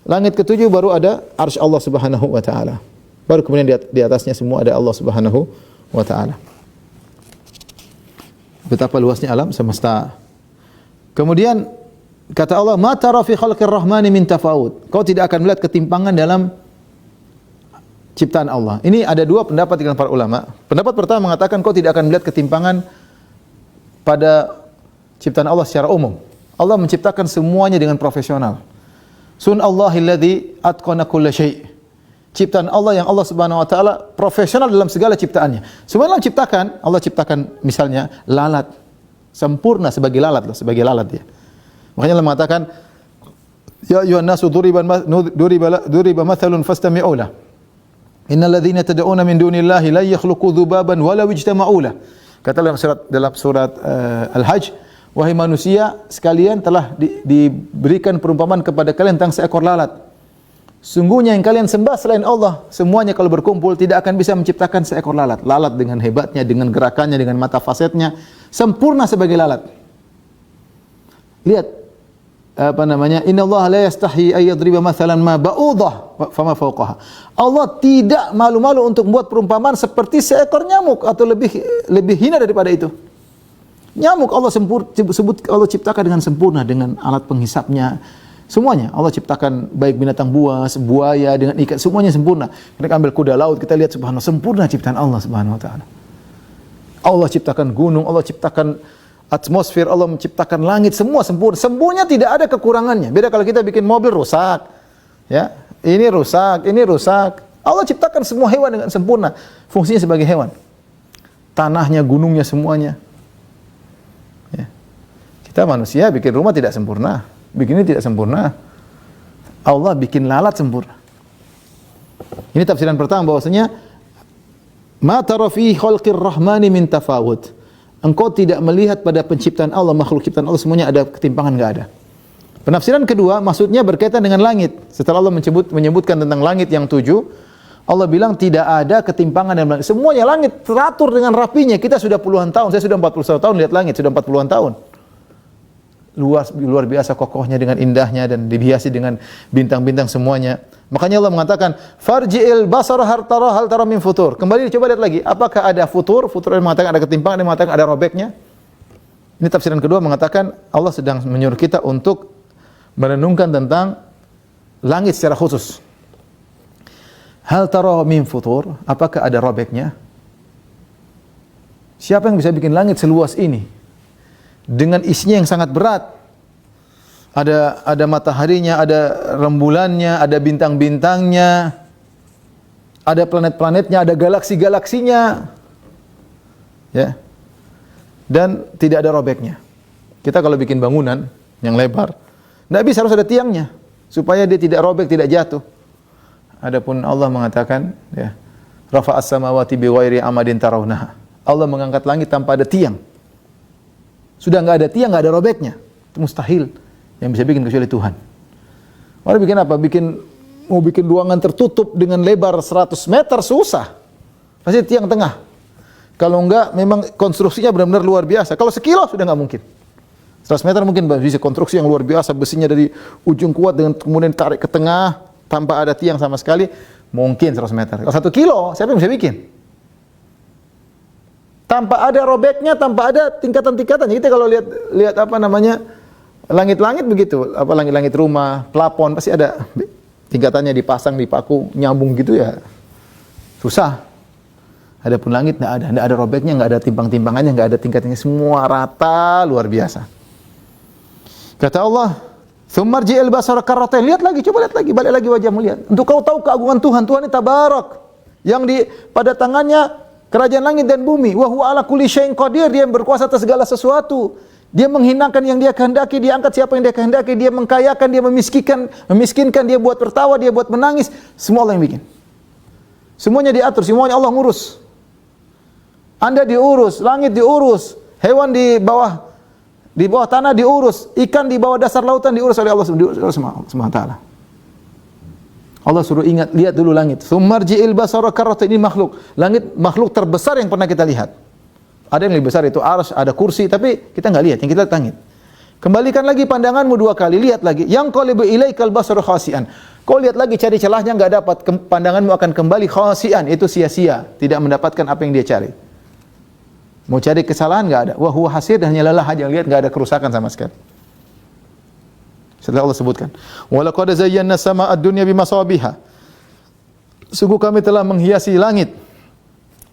A: langit ketujuh baru ada arsy Allah Subhanahu wa taala. Baru kemudian di atasnya semua ada Allah Subhanahu wa taala. Betapa luasnya alam semesta. Kemudian kata Allah, "Ma tara fi khalqir rahmani min tafawud." Kau tidak akan melihat ketimpangan dalam ciptaan Allah. Ini ada 2 pendapat dengan para ulama. Pendapat pertama mengatakan kau tidak akan melihat ketimpangan pada ciptaan Allah secara umum. Allah menciptakan semuanya dengan profesional. Sunnallahi alladzi atqana kulla syai'. Ciptaan Allah yang Allah Subhanahu wa taala profesional dalam segala ciptaannya. Semua Allah ciptakan, Allah ciptakan misalnya lalat, sempurna sebagai lalat dia. Makanya Allah mengatakan, "Ya ayyuhan nasu duriba mathalun fastami'u lahu. Innal ladzina tad'una min dunillahi la yakhluqu dzubaban walau ijtama'u lahu." Kata dalam surat Al-Hajj, "Wahai manusia sekalian, telah diberikan perumpamaan kepada kalian tentang seekor lalat. Sungguhnya yang kalian sembah selain Allah, semuanya kalau berkumpul tidak akan bisa menciptakan seekor lalat. Lalat dengan hebatnya, dengan gerakannya, dengan mata fasetnya, sempurna sebagai lalat. Lihat, Innallaha la yastahi ay yadriba mathalan ma ba'udah fama fawqaha. Allah tidak malu-malu untuk membuat perumpamaan seperti seekor nyamuk atau lebih hina daripada itu. Nyamuk Allah Allah ciptakan dengan sempurna dengan alat penghisapnya. Semuanya Allah ciptakan, baik binatang buas, buaya dengan ikan, semuanya sempurna. Kita ambil kuda laut, kita lihat subhanallah, sempurna ciptaan Allah Subhanahu wa taala. Allah ciptakan gunung, Allah ciptakan atmosfer, Allah menciptakan langit, semua sempurna. Semuanya tidak ada kekurangannya. Beda kalau kita bikin mobil rusak. Ya, ini rusak, ini rusak. Allah ciptakan semua hewan dengan sempurna, fungsinya sebagai hewan. Tanahnya, gunungnya semuanya. Ya. Kita manusia bikin rumah tidak sempurna. Begini tidak sempurna. Allah bikin lalat sempurna. Ini tafsiran pertama bahwasanya ma tara fi khalqir rahmani min tafawut. Engkau tidak melihat pada penciptaan Allah, makhluk ciptaan Allah semuanya ada ketimpangan, enggak ada. Penafsiran kedua maksudnya berkaitan dengan langit. Setelah Allah menyebutkan tentang langit yang 7, Allah bilang tidak ada ketimpangan dalam langit. Semuanya langit teratur dengan rapinya. Kita sudah puluhan tahun, saya sudah 41 tahun lihat langit, sudah 40-an tahun. Luar biasa kokohnya dengan indahnya dan dihiasi dengan bintang-bintang semuanya. Makanya Allah mengatakan, "Farji'il basara hal tara min futur." Kembali coba lihat lagi, apakah ada futur? Futur yang mengatakan ada ketimpangan, yang mengatakan ada robeknya. Ini tafsiran kedua mengatakan Allah sedang menyuruh kita untuk merenungkan tentang langit secara khusus. Hal tara min futur, apakah ada robeknya? Siapa yang bisa bikin langit seluas ini? Dengan isinya yang sangat berat. Ada mataharinya, ada rembulannya, ada bintang-bintangnya, ada planet-planetnya, ada galaksi-galaksinya. Ya. Dan tidak ada robeknya. Kita kalau bikin bangunan yang lebar, enggak bisa, harus ada tiangnya supaya dia tidak robek, tidak jatuh. Adapun Allah mengatakan, ya, rafa'as samawati bighairi amadin tarawnaha. Allah mengangkat langit tanpa ada tiang. Sudah enggak ada tiang, enggak ada robeknya. Itu mustahil. Yang bisa bikin kecuali Tuhan. Orang bikin apa? Mau bikin ruangan tertutup dengan lebar 100 meter susah. Pasti tiang tengah. Kalau enggak, memang konstruksinya benar-benar luar biasa. Kalau sekilo sudah enggak mungkin. 100 meter mungkin bisa konstruksi yang luar biasa, besinya dari ujung kuat dengan kemudian tarik ke tengah tanpa ada tiang sama sekali, mungkin 100 meter. Kalau 1 kilo, siapa yang bisa bikin? Tanpa ada robeknya, tanpa ada tingkatan-tingkatannya. Kita kalau lihat langit-langit begitu, langit-langit rumah, plafon pasti ada tingkatannya, dipasang, dipaku, nyambung gitu ya. Susah. Adapun langit enggak ada robeknya, enggak ada timpang-timpangannya, enggak ada tingkatannya, semua rata, luar biasa. Kata Allah, "Tsummarji'il basara karratain." Lihat lagi, coba lihat lagi, balik lagi wajahmu lihat. Untuk kau tahu keagungan Tuhan. Tuhan ini tabarak. Yang pada tangannya kerajaan langit dan bumi. Wa huwa ala kulli syai'in qadir. Dia yang berkuasa atas segala sesuatu. Dia menghinakan yang dia kehendaki, dia angkat siapa yang dia kehendaki, dia mengkayakan, dia memiskinkan, dia buat tertawa, dia buat menangis. Semua Allah yang bikin. Semuanya diatur, semuanya Allah ngurus. Anda diurus, langit diurus, hewan di bawah tanah diurus, ikan di bawah dasar lautan diurus oleh Allah Subhanahu wa taala. Allah suruh ingat, lihat dulu langit. Tsummarji'il basara karratain, ini makhluk. Langit makhluk terbesar yang pernah kita lihat. Ada yang lebih besar itu arsy, ada kursi, tapi kita enggak lihat, yang kita lihat langit. Kembalikan lagi pandanganmu 2 kali, lihat lagi. Yang qalibu ilaikal basaru khasi'an. Kau lihat lagi, cari celahnya enggak dapat, pandanganmu akan kembali khasi'an, itu sia-sia, tidak mendapatkan apa yang dia cari. Mau cari kesalahan enggak ada. Wa huwa hasir, dan hanya lelah aja, lihat enggak ada kerusakan sama sekali. Setelah Allah sebutkan, wa laqad zayyana samaa'a ad-dunya bimasabiha. Sungguh kami telah menghiasi langit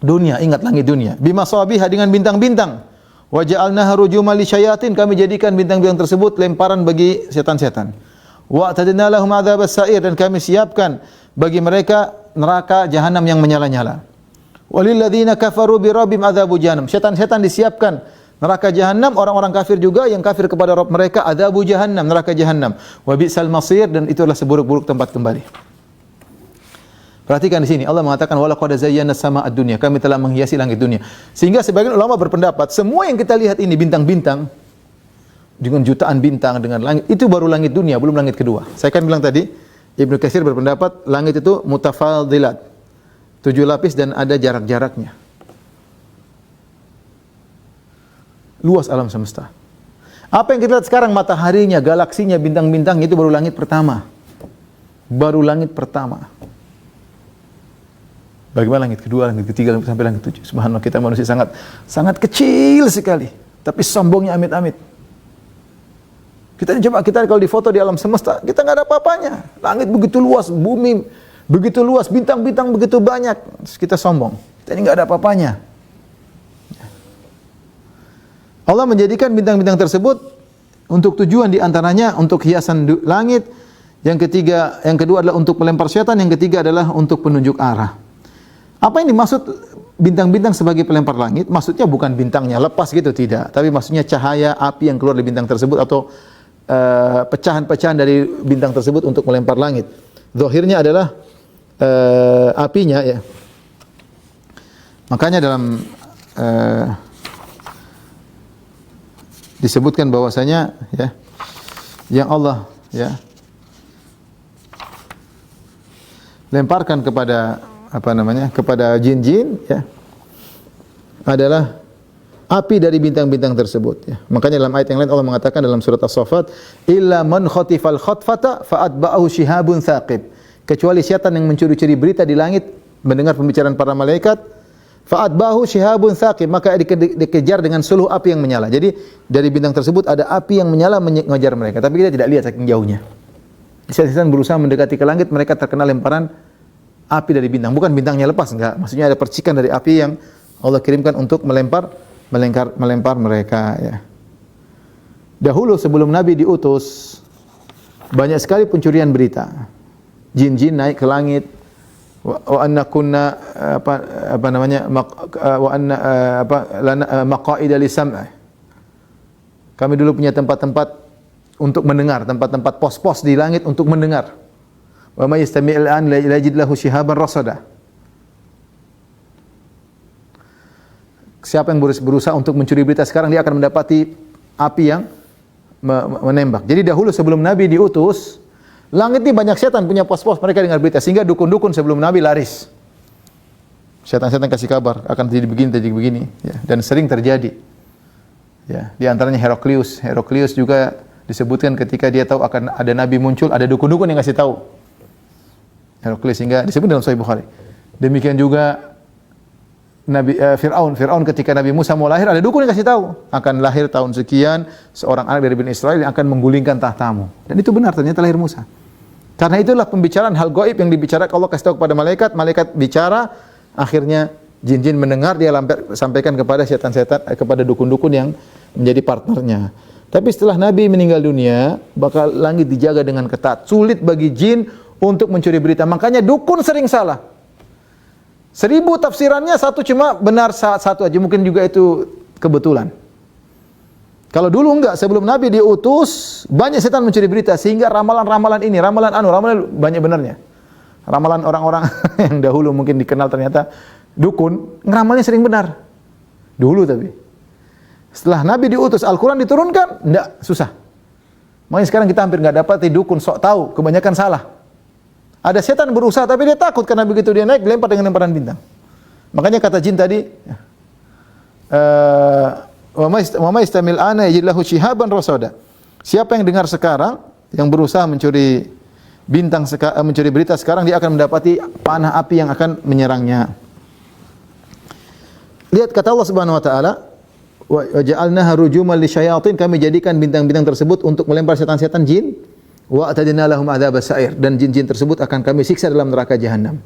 A: dunia, ingat langit dunia, bimasabiha, dengan bintang-bintang. Wa ja'alnaha rujuman lisyayatin, kami jadikan bintang-bintang tersebut lemparan bagi setan-setan. Wa atadna lahum adzabas sa'ir, dan kami siapkan bagi mereka neraka jahanam yang menyala-nyala. Walil ladzina kafaru bi rabbihim adzabu jahannam, setan-setan disiapkan neraka jahanam, orang-orang kafir juga yang kafir kepada Rabb mereka, adzabu jahannam, neraka jahanam. Wa bi'sal masir, dan itu adalah seburuk-buruk tempat kembali. Perhatikan di sini Allah mengatakan wala qad zayyana samaa'a dunya, kami telah menghiasi langit dunia. Sehingga sebagian ulama berpendapat semua yang kita lihat ini bintang-bintang dengan jutaan bintang dengan langit itu baru langit dunia, belum langit kedua. Saya kan bilang tadi Ibnu Katsir berpendapat langit itu mutafadilat, 7 lapis dan ada jarak-jaraknya. Luas alam semesta. Apa yang kita lihat sekarang, mataharinya, galaksinya, bintang-bintang, itu baru langit pertama. Baru langit pertama. Bagaimana langit kedua, langit ketiga, sampai langit 7. Subhanallah, kita manusia sangat kecil sekali. Tapi sombongnya amit-amit. Kita kalau difoto di alam semesta, kita nggak ada apa-apanya. Langit begitu luas, bumi begitu luas, bintang-bintang begitu banyak. Terus kita sombong. Kita ini nggak ada apa-apanya. Allah menjadikan bintang-bintang tersebut untuk tujuan di antaranya untuk hiasan langit. Yang kedua adalah untuk melempar setan. Yang ketiga adalah untuk penunjuk arah. Apa yang dimaksud bintang-bintang sebagai pelempar langit? Maksudnya bukan bintangnya lepas gitu, tidak. Tapi maksudnya cahaya api yang keluar dari bintang tersebut atau pecahan-pecahan dari bintang tersebut untuk melempar langit. Zahirnya adalah apinya, ya. Makanya dalam disebutkan bahwasanya, ya, yang Allah, ya, lemparkan kepada kepada jin-jin, ya, adalah api dari bintang-bintang tersebut, ya. Makanya dalam ayat yang lain Allah mengatakan dalam surat As-Saffat, illa man khatifal khatfata fa'atba'ahu shihabun thaqib. Kecuali setan yang mencuri-curi berita di langit, mendengar pembicaraan para malaikat, fa'atba'ahu shihabun thaqib, maka dikejar dengan suluh api yang menyala. Jadi dari bintang tersebut ada api yang menyala mengejar mereka, tapi kita tidak lihat saking jauhnya. Setan berusaha mendekati ke langit, mereka terkena lemparan api dari bintang. Bukan bintangnya lepas, enggak. Maksudnya ada percikan dari api yang Allah kirimkan untuk melempar mereka, ya. Dahulu sebelum Nabi diutus, banyak sekali pencurian berita. Jin-jin naik ke langit. Wa anna kunna maqaida lisam'. Kami dulu punya tempat-tempat untuk mendengar, tempat-tempat pos-pos di langit untuk mendengar. Wa may yastami'il an la yajid lahu shihaban rasada. Siapa yang berusaha untuk mencuri berita sekarang, dia akan mendapati api yang menembak. Jadi dahulu sebelum Nabi diutus, langit ini banyak setan punya pos-pos, mereka dengar berita, sehingga dukun-dukun sebelum Nabi laris. Setan-setan kasih kabar akan terjadi begini, ya. Dan sering terjadi. Ya, di antaranya Heraklius. Heraklius juga disebutkan ketika dia tahu akan ada Nabi muncul, ada dukun-dukun yang kasih tahu. Heraklius, sehingga disebut dalam Sahih Bukhari. Demikian juga Fir'aun ketika Nabi Musa mau lahir, ada dukun yang kasih tahu akan lahir tahun sekian seorang anak dari Bani Israel yang akan menggulingkan tahtamu. Dan itu benar, ternyata lahir Musa. Karena itulah pembicaraan hal gaib yang dibicarakan, Allah kasih tahu kepada malaikat, malaikat bicara, akhirnya jin-jin mendengar, dia sampaikan kepada setan-setan, kepada dukun-dukun yang menjadi partnernya. Tapi setelah Nabi meninggal dunia, bakal langit dijaga dengan ketat. Sulit bagi jin untuk mencuri berita. Makanya dukun sering salah. 1000 tafsirannya satu cuma benar satu aja, mungkin juga itu kebetulan. Kalau dulu enggak, sebelum Nabi diutus, banyak setan mencuri berita, sehingga ramalan-ramalan ini, ramalan banyak benarnya. Ramalan orang-orang yang dahulu mungkin dikenal ternyata dukun, ngeramalnya sering benar. Dulu tapi. Setelah Nabi diutus, Al-Quran diturunkan, enggak, susah. Makanya sekarang kita hampir enggak dapat dukun sok tahu, kebanyakan salah. Ada setan berusaha tapi dia takut karena begitu dia naik dilempar dengan lemparan bintang. Makanya kata jin tadi, wa may istamil ana yajid lahu shihaban rasada. Siapa yang dengar sekarang yang berusaha mencuri mencuri berita sekarang, dia akan mendapati panah api yang akan menyerangnya. Lihat kata Allah Subhanahu wa taala, wa ja'alnaha rujuman lisyayatin, kami jadikan bintang-bintang tersebut untuk melempar setan-setan jin. Wa atadna lahum adzabas sa'ir, dan jin-jin tersebut akan kami siksa dalam neraka jahanam.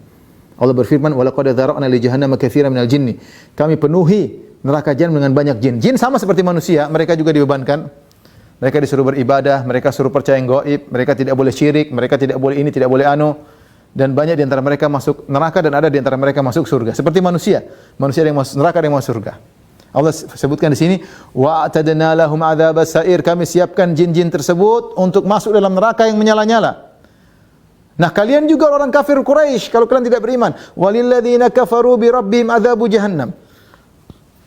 A: Allah berfirman, wa laqad dzara'na li jahannama katsiran minal jinni. Kami penuhi neraka jahanam dengan banyak jin. Jin sama seperti manusia, mereka juga dibebankan. Mereka disuruh beribadah, mereka suruh percaya yang gaib, mereka tidak boleh syirik, mereka tidak boleh ini, tidak boleh anu. Dan banyak di antara mereka masuk neraka dan ada di antara mereka masuk surga. Seperti manusia. Manusia ada yang masuk neraka, ada yang masuk surga. Allah sebutkan di sini, wa atadna lahum adzabas sa'ir, kami siapkan jin-jin tersebut untuk masuk dalam neraka yang menyala-nyala. Nah, kalian juga orang kafir Quraisy, kalau kalian tidak beriman, walilladzina kafaru bi rabbihim adzabu jahannam.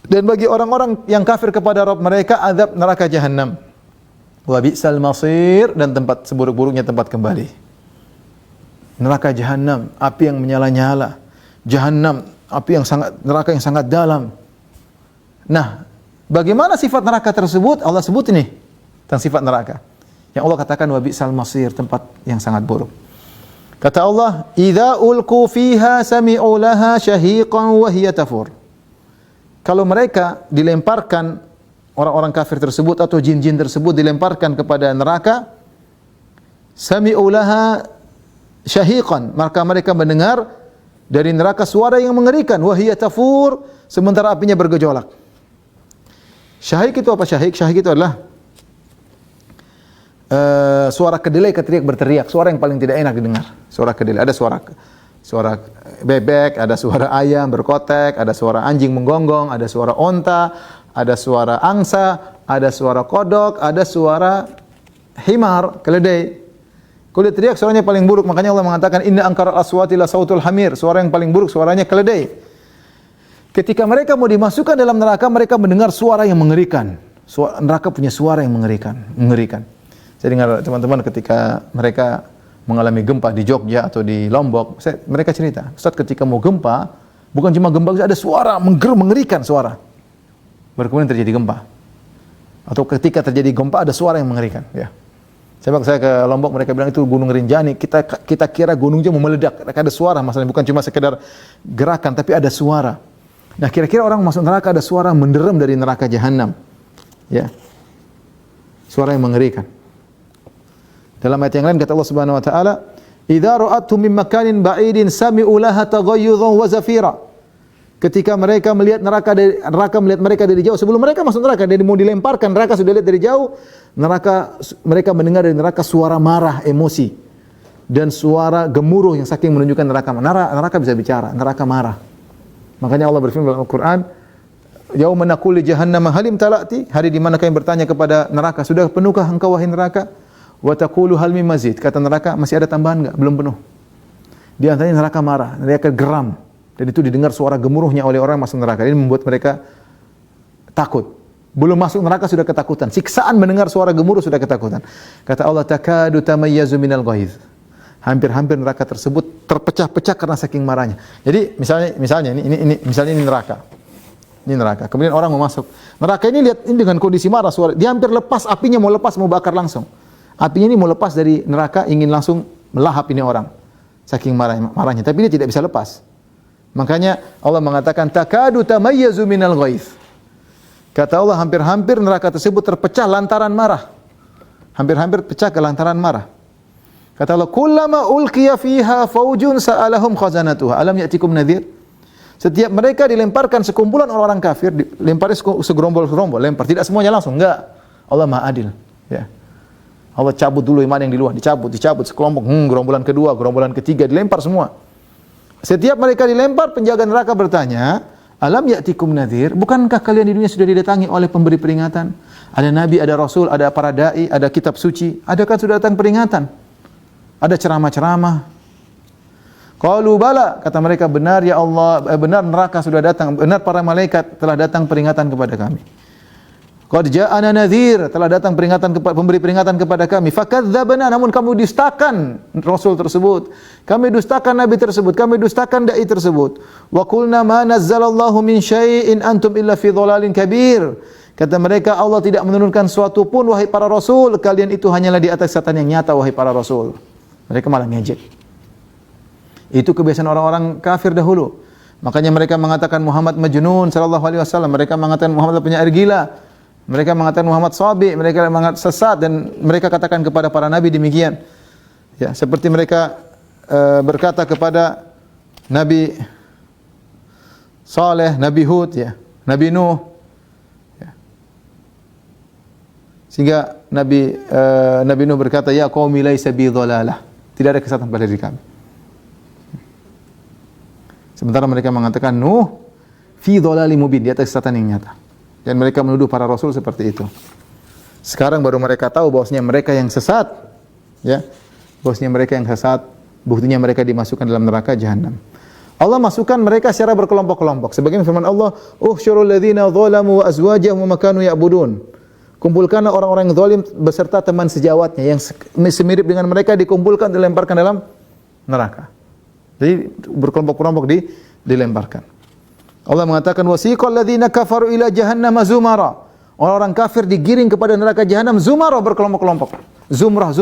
A: Dan bagi orang-orang yang kafir kepada Rabb mereka, azab neraka jahanam. Wa bi'sal masir, dan tempat seburuk-buruknya tempat kembali. neraka jahanam, api yang menyala-nyala. Jahanam, api yang sangat, neraka yang sangat dalam. Nah, bagaimana sifat neraka tersebut? Allah sebut ini tentang sifat neraka. Yang Allah katakan wa bi'sal masir, tempat yang sangat buruk. Kata Allah, "Idza ulqu fiha sami'u laha syahiqan wa hiya tafur." Kalau mereka dilemparkan, orang-orang kafir tersebut atau jin-jin tersebut dilemparkan kepada neraka, sami'u laha syahiqan, maka mereka mendengar dari neraka suara yang mengerikan, wa hiya tafur, sementara apinya bergejolak. Syahik itu apa syahik? Syahik itu adalah suara kedelai ketika berteriak, suara yang paling tidak enak didengar. Suara kedelai, ada suara bebek, ada suara ayam berkotek, ada suara anjing menggonggong, ada suara onta, ada suara angsa, ada suara kodok, ada suara himar, keledai. Kalau dia teriak suaranya paling buruk, makanya Allah mengatakan inna ankaral aswati la sautul hamir, suara yang paling buruk suaranya keledai. Ketika mereka mau dimasukkan dalam neraka, mereka mendengar suara yang mengerikan. Neraka punya suara yang mengerikan. Saya dengar teman-teman ketika mereka mengalami gempa di Jogja atau di Lombok, mereka cerita, Ustaz ketika mau gempa, bukan cuma gempa, ada suara mengerikan suara. Baru kemudian terjadi gempa. Atau ketika terjadi gempa ada suara yang mengerikan, ya. Saya ke Lombok, mereka bilang itu Gunung Rinjani. Kita kira gunungnya mau meledak. Ada suara, masalahnya bukan cuma sekedar gerakan, tapi ada suara. Nah, kira-kira orang masuk neraka ada suara menderam dari neraka jahanam. Ya. Suara yang mengerikan. Dalam ayat yang lain kata Allah Subhanahu wa taala, "Idza ra'atuhum min makanin ba'idin sami'u laha taghayyudhan wa zafira." Ketika mereka melihat neraka melihat mereka dari jauh, sebelum mereka masuk neraka, dia mau dilemparkan, neraka sudah lihat dari jauh, mereka mendengar dari neraka suara marah, emosi, dan suara gemuruh yang saking menunjukkan neraka bisa bicara, neraka marah. Makanya Allah berfirman dalam Al-Quran, "Yauma naqulu li jahannam halim talati," hari di mana kami bertanya kepada neraka, sudah penuhkah engkau wahai neraka? Wa taqulu hal min mazid, kata neraka, masih ada tambahan enggak? Belum penuh. Di antaranya neraka marah, neraka geram. Dan itu didengar suara gemuruhnya oleh orang yang masuk neraka. Ini membuat mereka takut. Belum masuk neraka sudah ketakutan. Siksaan mendengar suara gemuruh sudah ketakutan. Kata Allah, "Takadu tamayyazu minal ghaiz." Hampir-hampir neraka tersebut terpecah-pecah karena saking marahnya. Jadi misalnya ini neraka. Ini neraka. Kemudian orang mau masuk. Neraka ini lihat ini dengan kondisi marah, suara dia hampir lepas, apinya mau lepas, mau bakar langsung. Apinya ini mau lepas dari neraka, ingin langsung melahap ini orang. Saking marahnya, tapi dia tidak bisa lepas. Makanya Allah mengatakan takadu tamayyazu minal ghaiz. Kata Allah, hampir-hampir neraka tersebut terpecah lantaran marah. Hampir-hampir pecah ke lantaran marah. Kata Allah, kullama ulqiya fiha faujun sa'alahum khazanatuha alam ya'tikum nadhir. Setiap mereka dilemparkan sekumpulan orang-orang kafir, dilemparnya segerombol-gerombol, lempar, tidak semuanya langsung, enggak. Allah Maha Adil, ya. Allah cabut dulu iman yang di luar, dicabut sekelompok, gerombolan kedua, gerombolan ketiga dilempar semua. Setiap mereka dilempar, penjaga neraka bertanya, alam ya'tikum nadhir, bukankah kalian di dunia sudah didatangi oleh pemberi peringatan? Ada nabi, ada rasul, ada para dai, ada kitab suci, adakah sudah datang peringatan? Ada ceramah-ceramah? Qalu bala, kata mereka, benar ya Allah, benar neraka sudah datang, benar para malaikat telah datang peringatan kepada kami. Qad ja'ana nadhir, telah datang peringatan pemberi peringatan kepada kami. Fakadzdzabna, namun kamu dustakan rasul tersebut. Kami dustakan nabi tersebut, kami dustakan dai tersebut. Wa qulna ma nazzalallahu min syai'in antum illa fi dhalalin kabir. Kata mereka, Allah tidak menurunkan suatu pun wahai para rasul, kalian itu hanyalah di atas kesesatan yang nyata wahai para rasul. Mereka malah ngejek. Itu kebiasaan orang-orang kafir dahulu. Makanya mereka mengatakan Muhammad majnun sallallahu alaihi wasallam, mereka mengatakan Muhammad penyair gila. Mereka mengatakan Muhammad sabi, mereka mengatakan sesat, dan mereka katakan kepada para nabi demikian. Ya, seperti mereka berkata kepada Nabi Saleh, Nabi Hud, ya, Nabi Nuh. Ya. Sehingga Nabi Nuh berkata, ya qaumi laisa bi dhalalah. Tidak ada kesesatan pada diri kami. Sementara mereka mengatakan Nuh fi dhalalin mubin, di atas kesesatan yang nyata. Dan mereka menuduh para rasul seperti itu. Sekarang baru mereka tahu bahwasanya mereka yang sesat, ya. Bahwasanya mereka yang sesat, buktinya mereka dimasukkan dalam neraka jahanam. Allah masukkan mereka secara berkelompok-kelompok. Sebagaimana firman Allah, "Uhsyurul ladzina dzalamu wa azwajahum wa ma kanu ya'budun." Kumpulkanlah orang-orang yang zalim beserta teman sejawatnya yang semirip dengan mereka, dikumpulkan, dilemparkan dalam neraka. Jadi berkelompok-kelompok dilemparkan. Allah mengatakan wasiqal ladzina kafaru ila jahannam zumara. Orang-orang kafir digiring kepada neraka jahanam zumara, berkelompok-kelompok. Zumrah.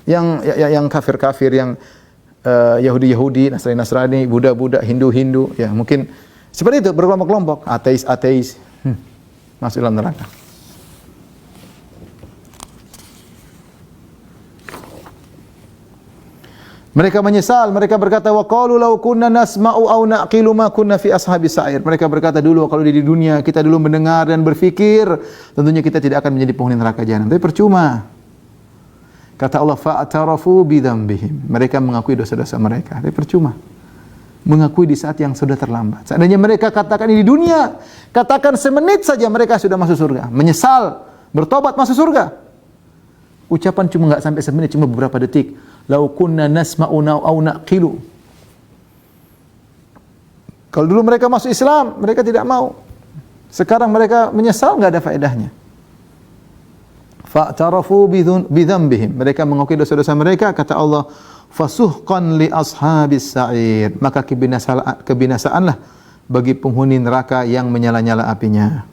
A: Yang kafir-kafir, yang Yahudi-Yahudi, Nasrani-Nasrani, Buddha-Buddha, Hindu-Hindu, ya mungkin seperti itu, berkelompok-kelompok, ateis-ateis, masuk dalam neraka. Mereka menyesal, mereka berkata wa qalu law kunna nasma'u aw naqilu ma kunna fi ashabis sa'ir. Mereka berkata dulu kalau di dunia kita dulu mendengar dan berfikir, tentunya kita tidak akan menjadi penghuni neraka jahanam. Tapi percuma. Kata Allah fa'tarafu bidzambihim. Mereka mengakui dosa-dosa mereka. Tapi percuma. Mengakui di saat yang sudah terlambat. Seandainya mereka katakan ini di dunia, katakan semenit saja mereka sudah masuk surga. Menyesal, bertobat masuk surga. Ucapan cuma enggak sampai semenit, cuma beberapa detik. Lau kunna nasma'u aw naqilu. Kalau dulu mereka masuk Islam, mereka tidak mau. Sekarang mereka menyesal, enggak ada faedahnya. Fa'tarafu bidzambihim. Mereka mengakui dosa-dosa mereka, kata Allah, fasuhqan li ashabis sa'ir. Maka kebinasaanlah bagi penghuni neraka yang menyala-nyala apinya.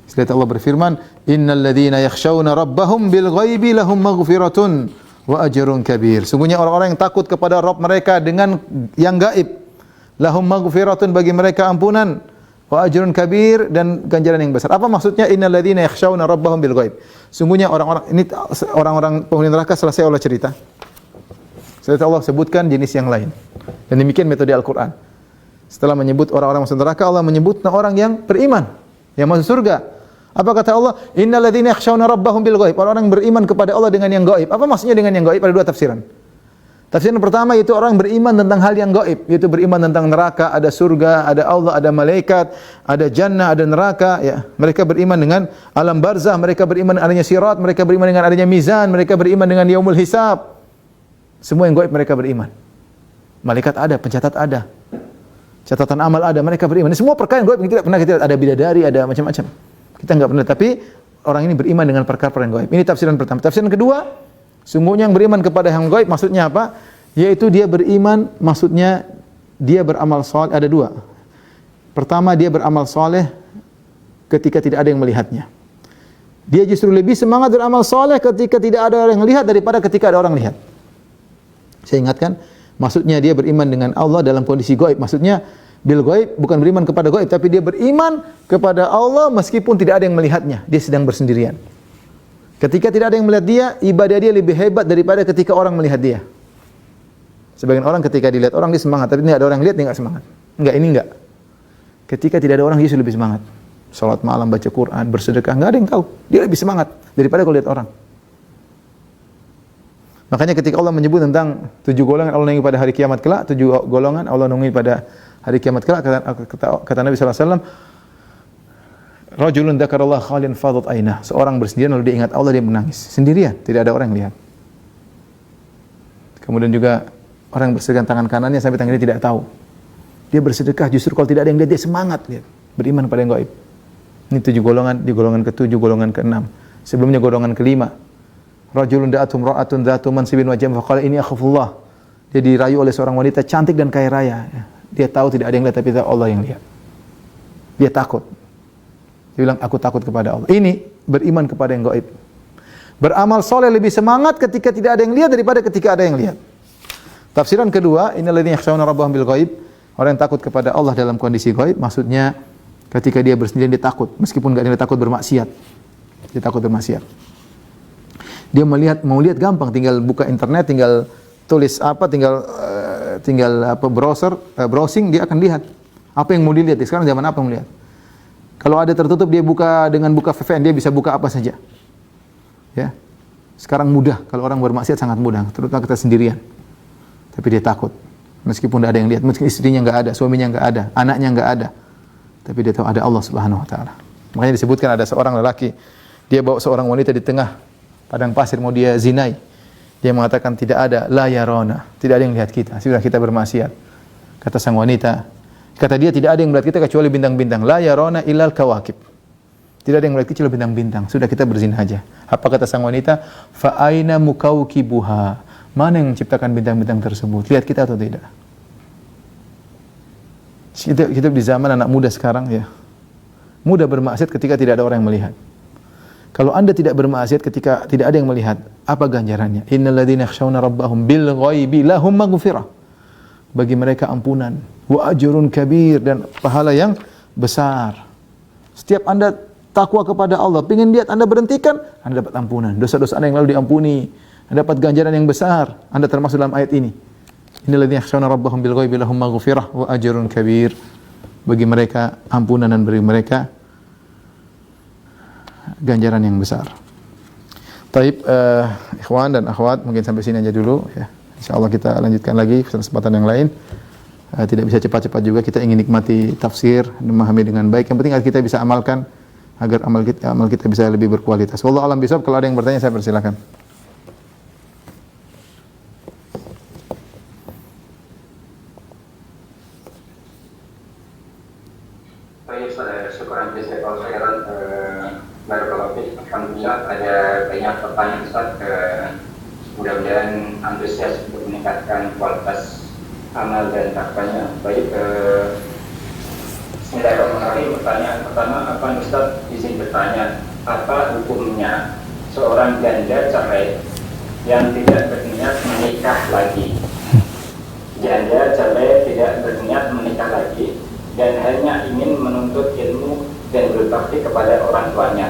A: Setelah Allah berfirman, innal ladzina yakhshawna rabbahum bil ghaibi lahum maghfiratun wa ajrun kabir. Sungguhnya orang-orang yang takut kepada Rabb mereka dengan yang gaib, lahum maghfiratun, bagi mereka ampunan, wa ajrun kabir, dan ganjaran yang besar. Apa maksudnya innal ladzina yakhshawna rabbahum bil ghaib? Sungguhnya orang-orang penghuni neraka, selesai Allah cerita. Setelah Allah sebutkan jenis yang lain. Dan demikian metode Al-Qur'an. Setelah menyebut orang-orang masuk neraka, Allah menyebut orang yang beriman, yang masuk surga. Apa kata Allah? Innal ladzina yakhshawna rabbahum bil ghaib. Orang yang beriman kepada Allah dengan yang gaib. Apa maksudnya dengan yang gaib? Ada dua tafsiran. Tafsiran pertama yaitu orang beriman tentang hal yang gaib, yaitu beriman tentang neraka, ada surga, ada Allah, ada malaikat, ada jannah, ada neraka, ya. Mereka beriman dengan alam barzah, mereka beriman dengan adanya sirat, mereka beriman dengan adanya mizan, mereka beriman dengan yaumul hisab. Semua yang gaib mereka beriman. Malaikat ada, pencatat ada. Catatan amal ada, mereka beriman. Ini semua perkara yang gaib tidak pernah kita lihat. Ada bidadari, ada macam-macam. Kita enggak pernah, tapi orang ini beriman dengan perkara-perkara yang gaib. Ini tafsiran pertama. Tafsiran kedua, sungguhnya yang beriman kepada yang gaib maksudnya apa? Yaitu dia beriman, maksudnya dia beramal saleh. Ada dua. Pertama, dia beramal saleh ketika tidak ada yang melihatnya. Dia justru lebih semangat beramal saleh ketika tidak ada orang yang melihat daripada ketika ada orang lihat. Saya ingatkan, maksudnya dia beriman dengan Allah dalam kondisi gaib. Maksudnya bil ghaib bukan beriman kepada gaib, tapi dia beriman kepada Allah meskipun tidak ada yang melihatnya. Dia sedang bersendirian. Ketika tidak ada yang melihat dia, ibadah dia lebih hebat daripada ketika orang melihat dia. Sebagian orang ketika dilihat orang dia semangat, tapi tidak ada orang yang lihat dia enggak semangat. Enggak, ini enggak. Ketika tidak ada orang dia lebih semangat. Salat malam, baca Quran, bersedekah, enggak ada yang tahu. Dia lebih semangat daripada kalau lihat orang. Makanya ketika Allah menyebut tentang 7 golongan Allah nunggu pada hari kiamat kelak, 7 golongan Allah nunggu pada hari kiamat kelak, kata Nabi sallallahu alaihi wasallam, rajulun dzakarallaha khalian fadat ainah. Seorang bersendirian lalu dia ingat Allah, dia menangis sendirian, tidak ada orang yang lihat. Kemudian juga orang yang bersedekah tangan kanannya sampai tangannya tidak tahu. Dia bersedekah justru kalau tidak ada yang lihat dia semangat lihat, beriman pada yang gaib. Ini 7 golongan, di golongan ke-7, golongan ke-6. Sebelumnya golongan ke-5. Rajulun da'atum ra'atun dzatu mansibin wa jam faqala ini akhafullah. Dia dirayu oleh seorang wanita cantik dan kaya raya. Dia tahu tidak ada yang lihat tapi Allah yang lihat. Dia takut. Dia bilang aku takut kepada Allah. Ini beriman kepada yang gaib. Beramal soleh lebih semangat ketika tidak ada yang lihat daripada ketika ada yang lihat. Tafsiran kedua, innal ladzina yakhshawna rabbahum bil ghaib. Orang yang takut kepada Allah dalam kondisi gaib, maksudnya ketika dia bersendirian dia takut, meskipun enggak dia takut bermaksiat. Dia takut bermaksiat. Dia mau lihat gampang, tinggal buka internet, tinggal tulis apa, tinggal browsing, dia akan lihat apa yang mau dilihat. Sekarang zaman apa yang melihat? Kalau ada tertutup dia buka dengan buka VPN, dia bisa buka apa saja. Ya. Sekarang mudah, kalau orang bermaksiat sangat mudah, terutama kita sendirian. Tapi dia takut. Meskipun tidak ada yang lihat, meskipun istrinya enggak ada, suaminya enggak ada, anaknya enggak ada. Tapi dia tahu ada Allah Subhanahu wa taala. Makanya disebutkan ada seorang lelaki, dia bawa seorang wanita di tengah padang pasir mau dia zinai. Dia mengatakan tidak ada la yarona, tidak ada yang lihat kita. Sudah kita bermaksiat. Kata sang wanita, kata dia tidak ada yang melihat kita kecuali bintang-bintang. La yarona illal kawakib. Tidak ada yang melihat kecuali bintang-bintang. Sudah kita berzina aja. Apa kata sang wanita? Fa aina mukaukibuha? Mana yang menciptakan bintang-bintang tersebut? Lihat kita atau tidak? Kita hidup di zaman anak muda sekarang ya. Mudah bermaksiat ketika tidak ada orang yang melihat. Kalau Anda tidak bermaksiat ketika tidak ada yang melihat, apa ganjarannya? Innal ladzina yakhshawna rabbahum bil ghaibi lahum maghfirah. Bagi mereka ampunan, wa ajrun kabir, dan pahala yang besar. Setiap Anda takwa kepada Allah, ingin lihat Anda berhentikan, Anda dapat ampunan. Dosa-dosa Anda yang lalu diampuni. Anda dapat ganjaran yang besar. Anda termasuk dalam ayat ini. Innal ladzina yakhshawna rabbahum bil ghaibi lahum maghfirah wa ajrun kabir. Bagi mereka ampunan dan bagi mereka ganjaran yang besar. Taib, ikhwan dan akhwat, mungkin sampai sini aja dulu ya. Insyaallah kita lanjutkan lagi kesempatan yang lain. Tidak bisa cepat-cepat juga, kita ingin nikmati tafsir, memahami dengan baik. Yang penting kita bisa amalkan agar amal kita bisa lebih berkualitas. Wallahu a'lam bishawab. Kalau ada yang bertanya saya persilakan.
B: Baik, saudara, syukuran jazakallahu khairan. Barakallahu fiik. Alhamdulillah ada banyak pertanyaan Ustaz. Mudah-mudahan antusias untuk meningkatkan kualitas amal dan takwanya. Baik, bismillahirrahmanirrahim. Pertanyaan pertama, apa Ustaz izin bertanya, apa hukumnya seorang janda cerai yang tidak berniat menikah lagi? Janda cerai tidak berniat menikah lagi dan hanya ingin menuntut ilmu dan berbakti kepada orang tuanya.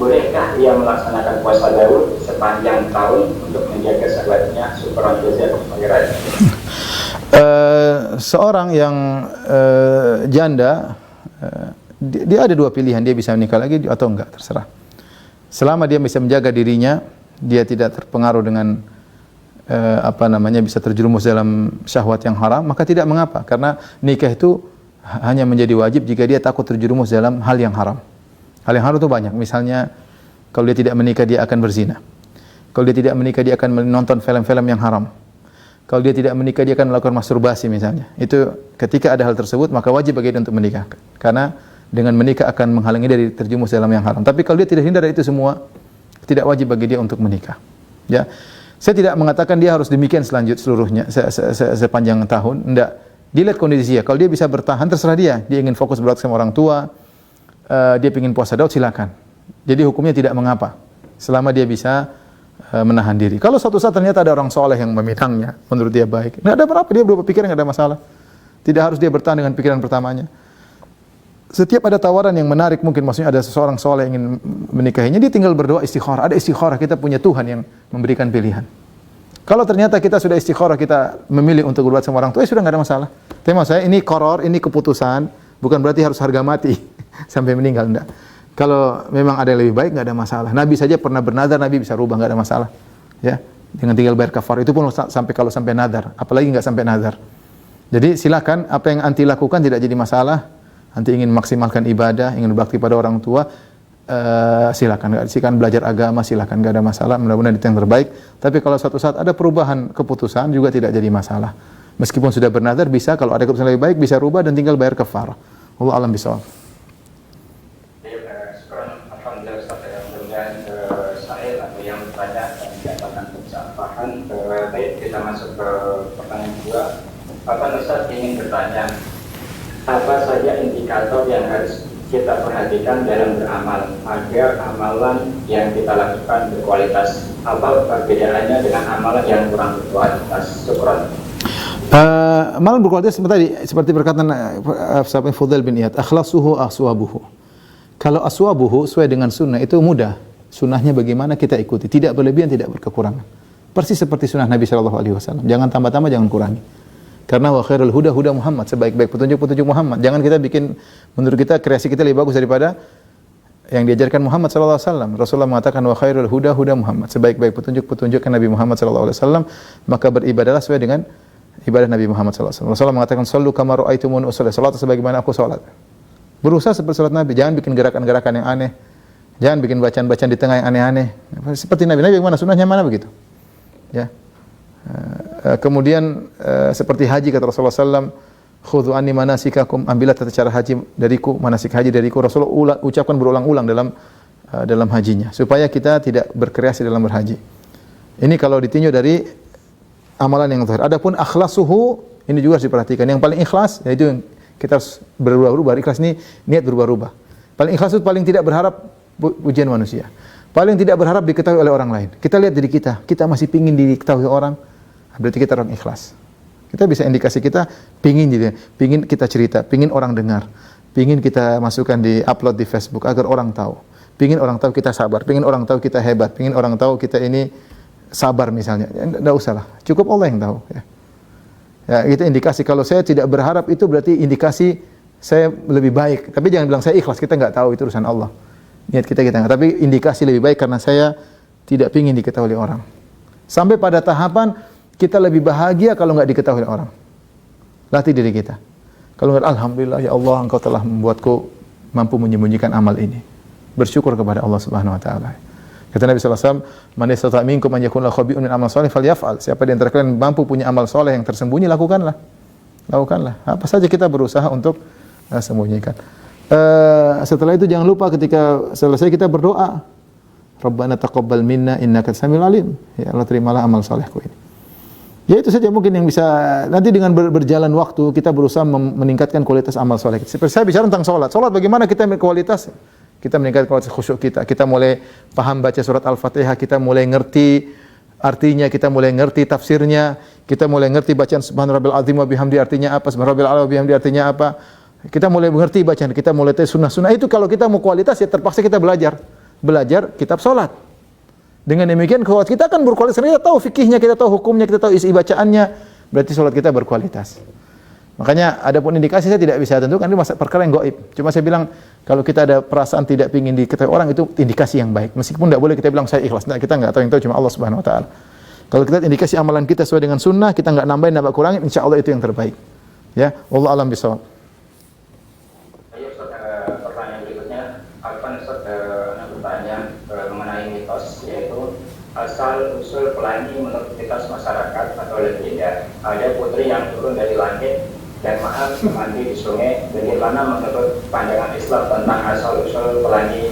B: Bolehkah dia melaksanakan puasa Daud sepanjang tahun untuk menjaga sahabatnya? Syukran jazakallahu khairan.
A: Seorang yang janda, dia ada dua pilihan, dia bisa menikah lagi atau enggak, terserah. Selama dia bisa menjaga dirinya, dia tidak terpengaruh dengan bisa terjerumus dalam syahwat yang haram, maka tidak mengapa, karena nikah itu hanya menjadi wajib jika dia takut terjerumus dalam hal yang haram. Hal yang haram itu banyak. Misalnya, kalau dia tidak menikah dia akan berzina. Kalau dia tidak menikah dia akan menonton film-film yang haram. Kalau dia tidak menikah dia akan melakukan masturbasi misalnya. Itu ketika ada hal tersebut maka wajib bagi dia untuk menikah. Karena dengan menikah akan menghalangi dari terjerumus dalam yang haram. Tapi kalau dia tidak hindar dari itu semua, tidak wajib bagi dia untuk menikah. Ya. Saya tidak mengatakan dia harus demikian seluruhnya sepanjang tahun. Tidak. Dilihat kondisi dia. Kalau dia bisa bertahan terserah dia. Dia ingin fokus berakti sama orang tua, dia ingin puasa Daud, silakan. Jadi hukumnya tidak mengapa selama dia bisa menahan diri. Kalau suatu saat ternyata ada orang soleh yang meminangnya, menurut dia baik, nggak ada apa-apa, dia berubah pikiran, nggak ada masalah. Tidak harus dia bertahan dengan pikiran pertamanya. Setiap ada tawaran yang menarik, mungkin maksudnya ada seseorang soleh yang ingin menikahinya, dia tinggal berdoa istikharah. Ada istikharah, kita punya Tuhan yang memberikan pilihan. Kalau ternyata kita sudah istikharah, kita memilih untuk berbuat sama orang tua, sudah nggak ada masalah. Tapi maksud saya ini qaror, ini keputusan, bukan berarti harus harga mati sampai meninggal, enggak. Kalau memang ada yang lebih baik, nggak ada masalah. Nabi saja pernah bernazar, Nabi bisa rubah, nggak ada masalah. Ya, dengan tinggal bayar kafar itu pun kalau sampai nazar, apalagi nggak sampai nazar. Jadi silakan, apa yang anti lakukan tidak jadi masalah. Anti ingin maksimalkan ibadah, ingin berbakti pada orang tua, silakan. Silakan belajar agama, silakan, nggak ada masalah. Mudah-mudahan itu yang terbaik. Tapi kalau suatu saat ada perubahan keputusan juga tidak jadi masalah. Meskipun sudah bernazar, bisa kalau ada keputusan lebih baik bisa rubah dan tinggal bayar kafar. Wallahu a'lam bishawab.
B: Baik, kita masuk ke pertanyaan kedua. Bapak Ustaz ingin bertanya, apa saja indikator yang harus kita perhatikan dalam beramal agar amalan yang kita lakukan berkualitas? Apa perbedaannya dengan amalan yang kurang berkualitas? Syukran.
A: Amalan berkualitas seperti perkataan sahabat Fudail bin Iyad, akhlasuhu aswabuhu. Kalau aswabuhu sesuai dengan sunnah itu mudah. Sunnahnya bagaimana kita ikuti, tidak berlebihan, tidak berkekurangan. Persis seperti sunnah Nabi SAW. Jangan tambah-tambah, jangan kurangi. Karena wa khairul huda huda Muhammad, sebaik-baik petunjuk Muhammad. Jangan kita bikin, menurut kita kreasi kita lebih bagus daripada yang diajarkan Muhammad SAW. Rasulullah mengatakan wa khairul huda huda Muhammad, sebaik-baik petunjuk Nabi Muhammad SAW. Maka beribadahlah sesuai dengan ibadah Nabi Muhammad SAW. Rasulullah mengatakan sallu kama ra'aitumuni usolli, salat sebagaimana aku salat. Berusaha seperti salat Nabi, jangan bikin gerakan-gerakan yang aneh. Jangan bikin bacaan-bacaan di tengah yang aneh-aneh. Seperti Nabi bagaimana sunnahnya mana begitu? Ya. Kemudian seperti haji kata Rasulullah SAW, khudhu anni manasikakum, ambillah tata cara haji dariku, manasik haji dariku. Rasulullah ucapkan berulang-ulang dalam hajinya supaya kita tidak berkreasi dalam berhaji. Ini kalau ditinjau dari amalan yang zahir. Adapun akhlasuhu ini juga harus diperhatikan. Yang paling ikhlas yaitu yang kita harus berubah-ubah. Ikhlas ini niat berubah-ubah. Paling ikhlas itu paling tidak berharap pujian manusia. Paling tidak berharap diketahui oleh orang lain. Kita lihat diri kita masih pingin diketahui orang, berarti kita orang ikhlas. Kita bisa indikasi kita pingin gitu, pingin kita cerita, pingin orang dengar, pingin kita masukkan di upload di Facebook agar orang tahu. Pingin orang tahu kita sabar, pingin orang tahu kita hebat, pingin orang tahu kita ini sabar misalnya. Enggak usah lah, cukup Allah yang tahu ya. Ya, itu indikasi. Kalau saya tidak berharap itu berarti indikasi saya lebih baik. Tapi jangan bilang saya ikhlas, kita enggak tahu, itu urusan Allah. Niat kita enggak. Tapi indikasi lebih baik karena saya tidak pingin diketahui oleh orang. Sampai pada tahapan kita lebih bahagia kalau enggak diketahui oleh orang. Latih diri kita. Kalau enggak, alhamdulillah ya Allah, Engkau telah membuatku mampu menyembunyikan amal ini. Bersyukur kepada Allah Subhanahu wa taala. Kata Nabi sallallahu alaihi wasallam, "Man istata'a minkum an yakuna lahu khabi'un min amal shalih falyaf'al." Siapa di antara kalian mampu punya amal soleh yang tersembunyi, lakukanlah. Lakukanlah. Apa saja kita berusaha untuk sembunyikan. Setelah itu jangan lupa ketika selesai kita berdoa, Rabbana taqabbal minna innaka samiul alim. Ya Allah, terimalah amal solehku ini. Ya itu saja mungkin yang bisa. Nanti dengan berjalan waktu kita berusaha meningkatkan kualitas amal soleh. Seperti saya bicara tentang salat. Salat bagaimana kita kualitas? Kita meningkatkan kualitas khusyuk kita. Kita mulai paham baca surat Al-Fatihah, kita mulai ngerti artinya, kita mulai ngerti tafsirnya, kita mulai ngerti bacaan Subhanarabbil azim wa bihamdi artinya apa, Subhanarabbil a'la wa bihamdi artinya apa. Kita mulai mengerti bacaan, kita mulai tahu sunnah-sunnah. Itu kalau kita mau kualitas ya terpaksa kita belajar kitab salat. Dengan demikian salat kita akan berkualitas. Kita tahu fikihnya, kita tahu hukumnya, kita tahu isi bacaannya. Berarti salat kita berkualitas. Makanya adapun indikasi saya tidak bisa tentukan, ini masalah perkara yang gaib. Cuma saya bilang kalau kita ada perasaan tidak ingin diketahui orang itu indikasi yang baik. Meskipun tidak boleh kita bilang saya ikhlas. Nah, kita enggak tahu, yang tahu cuma Allah Subhanahu wa taala. Kalau kita indikasi amalan kita sesuai dengan sunnah, kita enggak nambahin, enggak kurangin, insyaallah itu yang terbaik. Ya, wallahu alam bisawab.
B: Ayo pertanyaan berikutnya, ada pertanyaan mengenai mitos, yaitu asal usul pelangi menurut mitos masyarakat atau legenda. Ada putri yang turun dari langit dan maaf mandi di sungai. Bagaimana menurut pandangan Islam tentang asal usul pelangi?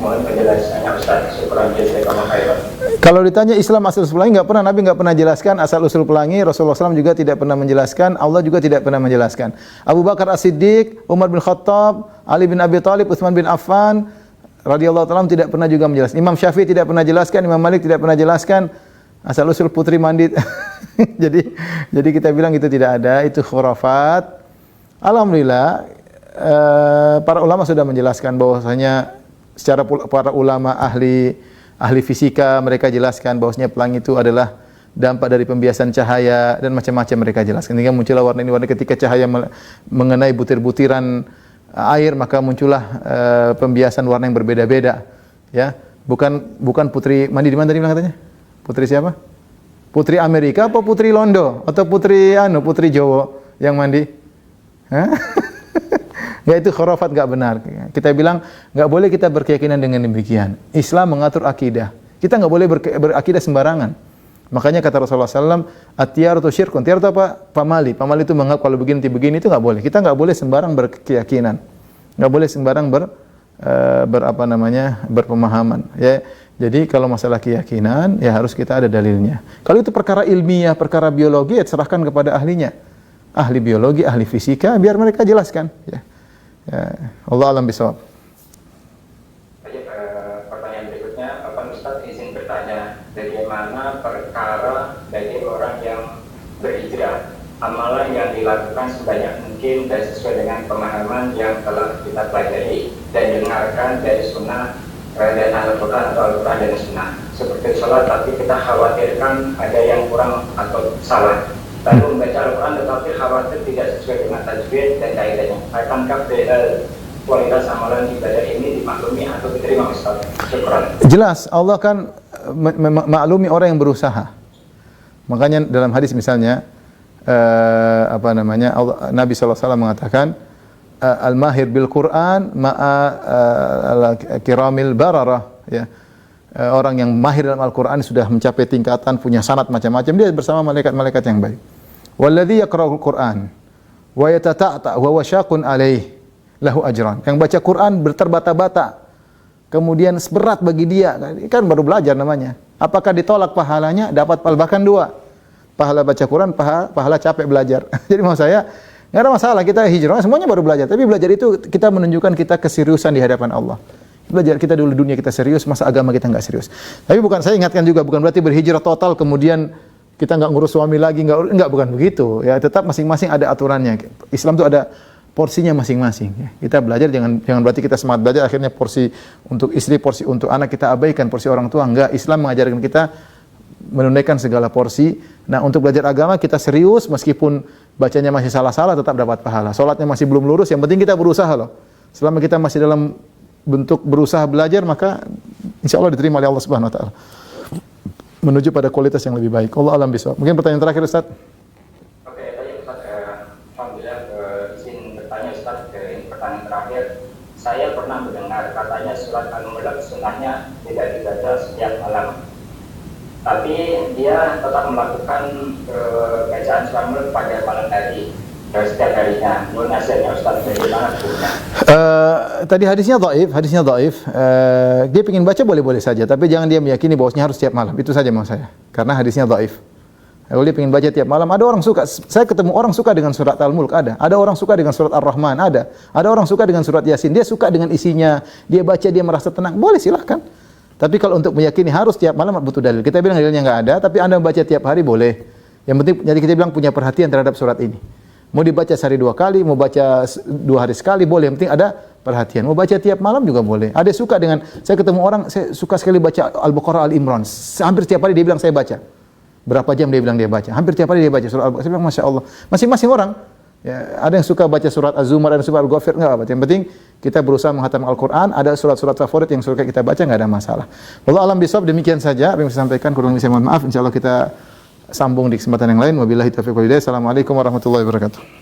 B: Mohon penjelasannya Ustaz. Syukran jazakallahu khairan.
A: Kalau ditanya Islam asal usul pelangi, Nabi nggak pernah jelaskan asal usul pelangi. Rasulullah SAW juga tidak pernah menjelaskan. Allah juga tidak pernah menjelaskan. Abu Bakar As-Siddiq, Umar bin Khattab, Ali bin Abi Thalib, Utsman bin Affan radhiyallahu ta'ala tidak pernah juga menjelaskan. Imam Syafi'i tidak pernah jelaskan, Imam Malik tidak pernah jelaskan asal usul putri mandi. jadi kita bilang itu tidak ada, itu khurafat. Alhamdulillah para ulama sudah menjelaskan bahwasanya secara para ulama ahli fisika mereka jelaskan bahwasanya pelangi itu adalah dampak dari pembiasan cahaya dan macam-macam mereka jelaskan. Hingga muncullah warna ini, warna ketika cahaya mengenai butir-butiran air maka muncullah pembiasan warna yang berbeda-beda. Ya, bukan putri mandi di mana tadi bilang katanya? Putri siapa? Putri Amerika apa putri Londo atau putri Jawa yang mandi? Hah? Ya itu khurafat, enggak benar. Kita bilang enggak boleh kita berkeyakinan dengan demikian. Islam mengatur akidah. Kita enggak boleh berakidah sembarangan. Makanya kata Rasulullah SAW, at-tiyaratu syirkun. Tiar itu apa? Pamali. Pamali itu menganggap kalau begini itu enggak boleh. Kita enggak boleh sembarang berkeyakinan. Enggak boleh sembarang berpemahaman. Ya. Jadi kalau masalah keyakinan ya harus kita ada dalilnya. Kalau itu perkara ilmiah, perkara biologi ya serahkan kepada ahlinya. Ahli biologi, ahli fisika biar mereka jelaskan, ya. Allah alam bisawab.
B: Pertanyaan berikutnya, Ustaz izin bertanya, bagaimana perkara bagi orang yang berhijrah, amalan yang dilakukan sebanyak mungkin dan sesuai dengan pemahaman yang telah kita pelajari dan dengarkan dari sunnah dan Al-Quran atau Al-Quran dan sunnah. Seperti sholat, tapi kita khawatirkan ada yang kurang atau salah. Lalu membaca Al-Quran tetapi khawatir tidak sesuai dengan tajwid dan kaidahnya. Akankah kualitas amalan ibadah ini dimaklumi atau diterima Ustaz? Syukran.
A: Jelas, Allah kan maklumi orang yang berusaha. Makanya dalam hadis misalnya Nabi SAW mengatakan al-mahir bil Quran ma'a kiramil bararah, ya. Orang yang mahir dalam Al-Quran sudah mencapai tingkatan punya sanad macam-macam, dia bersama malaikat-malaikat yang baik. Walladzi yaqra'ul Qur'an wa yatata'ta wa huwa syaqun alaih lahu ajran. Yang baca Quran berterbata-bata kemudian berat bagi dia, kan baru belajar namanya. Apakah ditolak pahalanya? Dapat pahala bahkan 2. pahala baca Quran, pahala capek belajar. Jadi maksud saya, nggak ada masalah kita hijrah, semuanya baru belajar. Tapi belajar itu kita menunjukkan kita keseriusan di hadapan Allah. Belajar kita dulu dunia kita serius, masa agama kita nggak serius. Tapi bukan, saya ingatkan juga, bukan berarti berhijrah total kemudian kita nggak ngurus suami lagi, nggak, bukan begitu. Ya tetap masing-masing ada aturannya. Islam itu ada porsinya masing-masing. Kita belajar, jangan berarti kita semangat belajar akhirnya porsi untuk istri, porsi untuk anak kita abaikan, porsi orang tua. Enggak, Islam mengajarkan kita menunaikan segala porsi. Nah, untuk belajar agama kita serius, meskipun bacanya masih salah-salah tetap dapat pahala. Salatnya masih belum lurus, yang penting kita berusaha loh. Selama kita masih dalam bentuk berusaha belajar, maka insya Allah diterima oleh Allah Subhanahu Wa Taala, menuju pada kualitas yang lebih baik. Allah alam bisawab. Mungkin pertanyaan terakhir, Ustaz.
B: Oke, tadi Ustaz, alhamdulillah, izin bertanya Ustaz, ini pertanyaan terakhir. Saya pernah mendengar katanya surat Al-Mulk sunnahnya tidak dibaca setiap malam, tapi dia tetap melakukan bacaan surat Al-Mulk pada malam hari setiap harinya. Menurut nasihatnya Ustaz, bagaimana hukumnya?
A: Tadi hadisnya dhaif. Dia ingin baca boleh-boleh saja, tapi jangan dia meyakini bahwasanya harus setiap malam. Itu saja mau saya. Karena hadisnya dhaif. Kalau dia ingin baca tiap malam, ada orang suka. Saya ketemu orang suka dengan surat Al-Mulk, ada. Ada orang suka dengan surat Ar-Rahman, ada. Ada orang suka dengan surat Yasin. Dia suka dengan isinya. Dia baca, dia merasa tenang. Boleh, silahkan. Tapi kalau untuk meyakini harus tiap malam butuh dalil. Kita bilang dalilnya enggak ada, tapi Anda baca tiap hari boleh. Yang penting jadi kita bilang punya perhatian terhadap surat ini. Mau dibaca sehari 2 kali, mau baca 2 hari sekali boleh, yang penting ada perhatian. Mau baca tiap malam juga boleh. Ada suka dengan, saya ketemu orang, saya suka sekali baca Al-Baqarah, Al-Imran. Hampir tiap hari dia bilang saya baca. Berapa jam dia bilang dia baca? Hampir tiap hari dia baca surah Al-Baqarah. Saya bilang Masya Allah. Masing-masing orang. Ya, ada yang suka baca surat Az-Zumar, ada yang suka Al-Ghafir, enggak apa. Yang penting kita berusaha menghatam Al-Quran, ada surat-surat favorit yang suka kita baca, enggak ada masalah. Wallahu a'lam bishawab, demikian saja apa yang saya sampaikan, kurang lebih saya mohon maaf. Insyaallah kita sambung di kesempatan yang lain. Wabillahi taufiq wal hidayah. Assalamualaikum warahmatullahi wabarakatuh.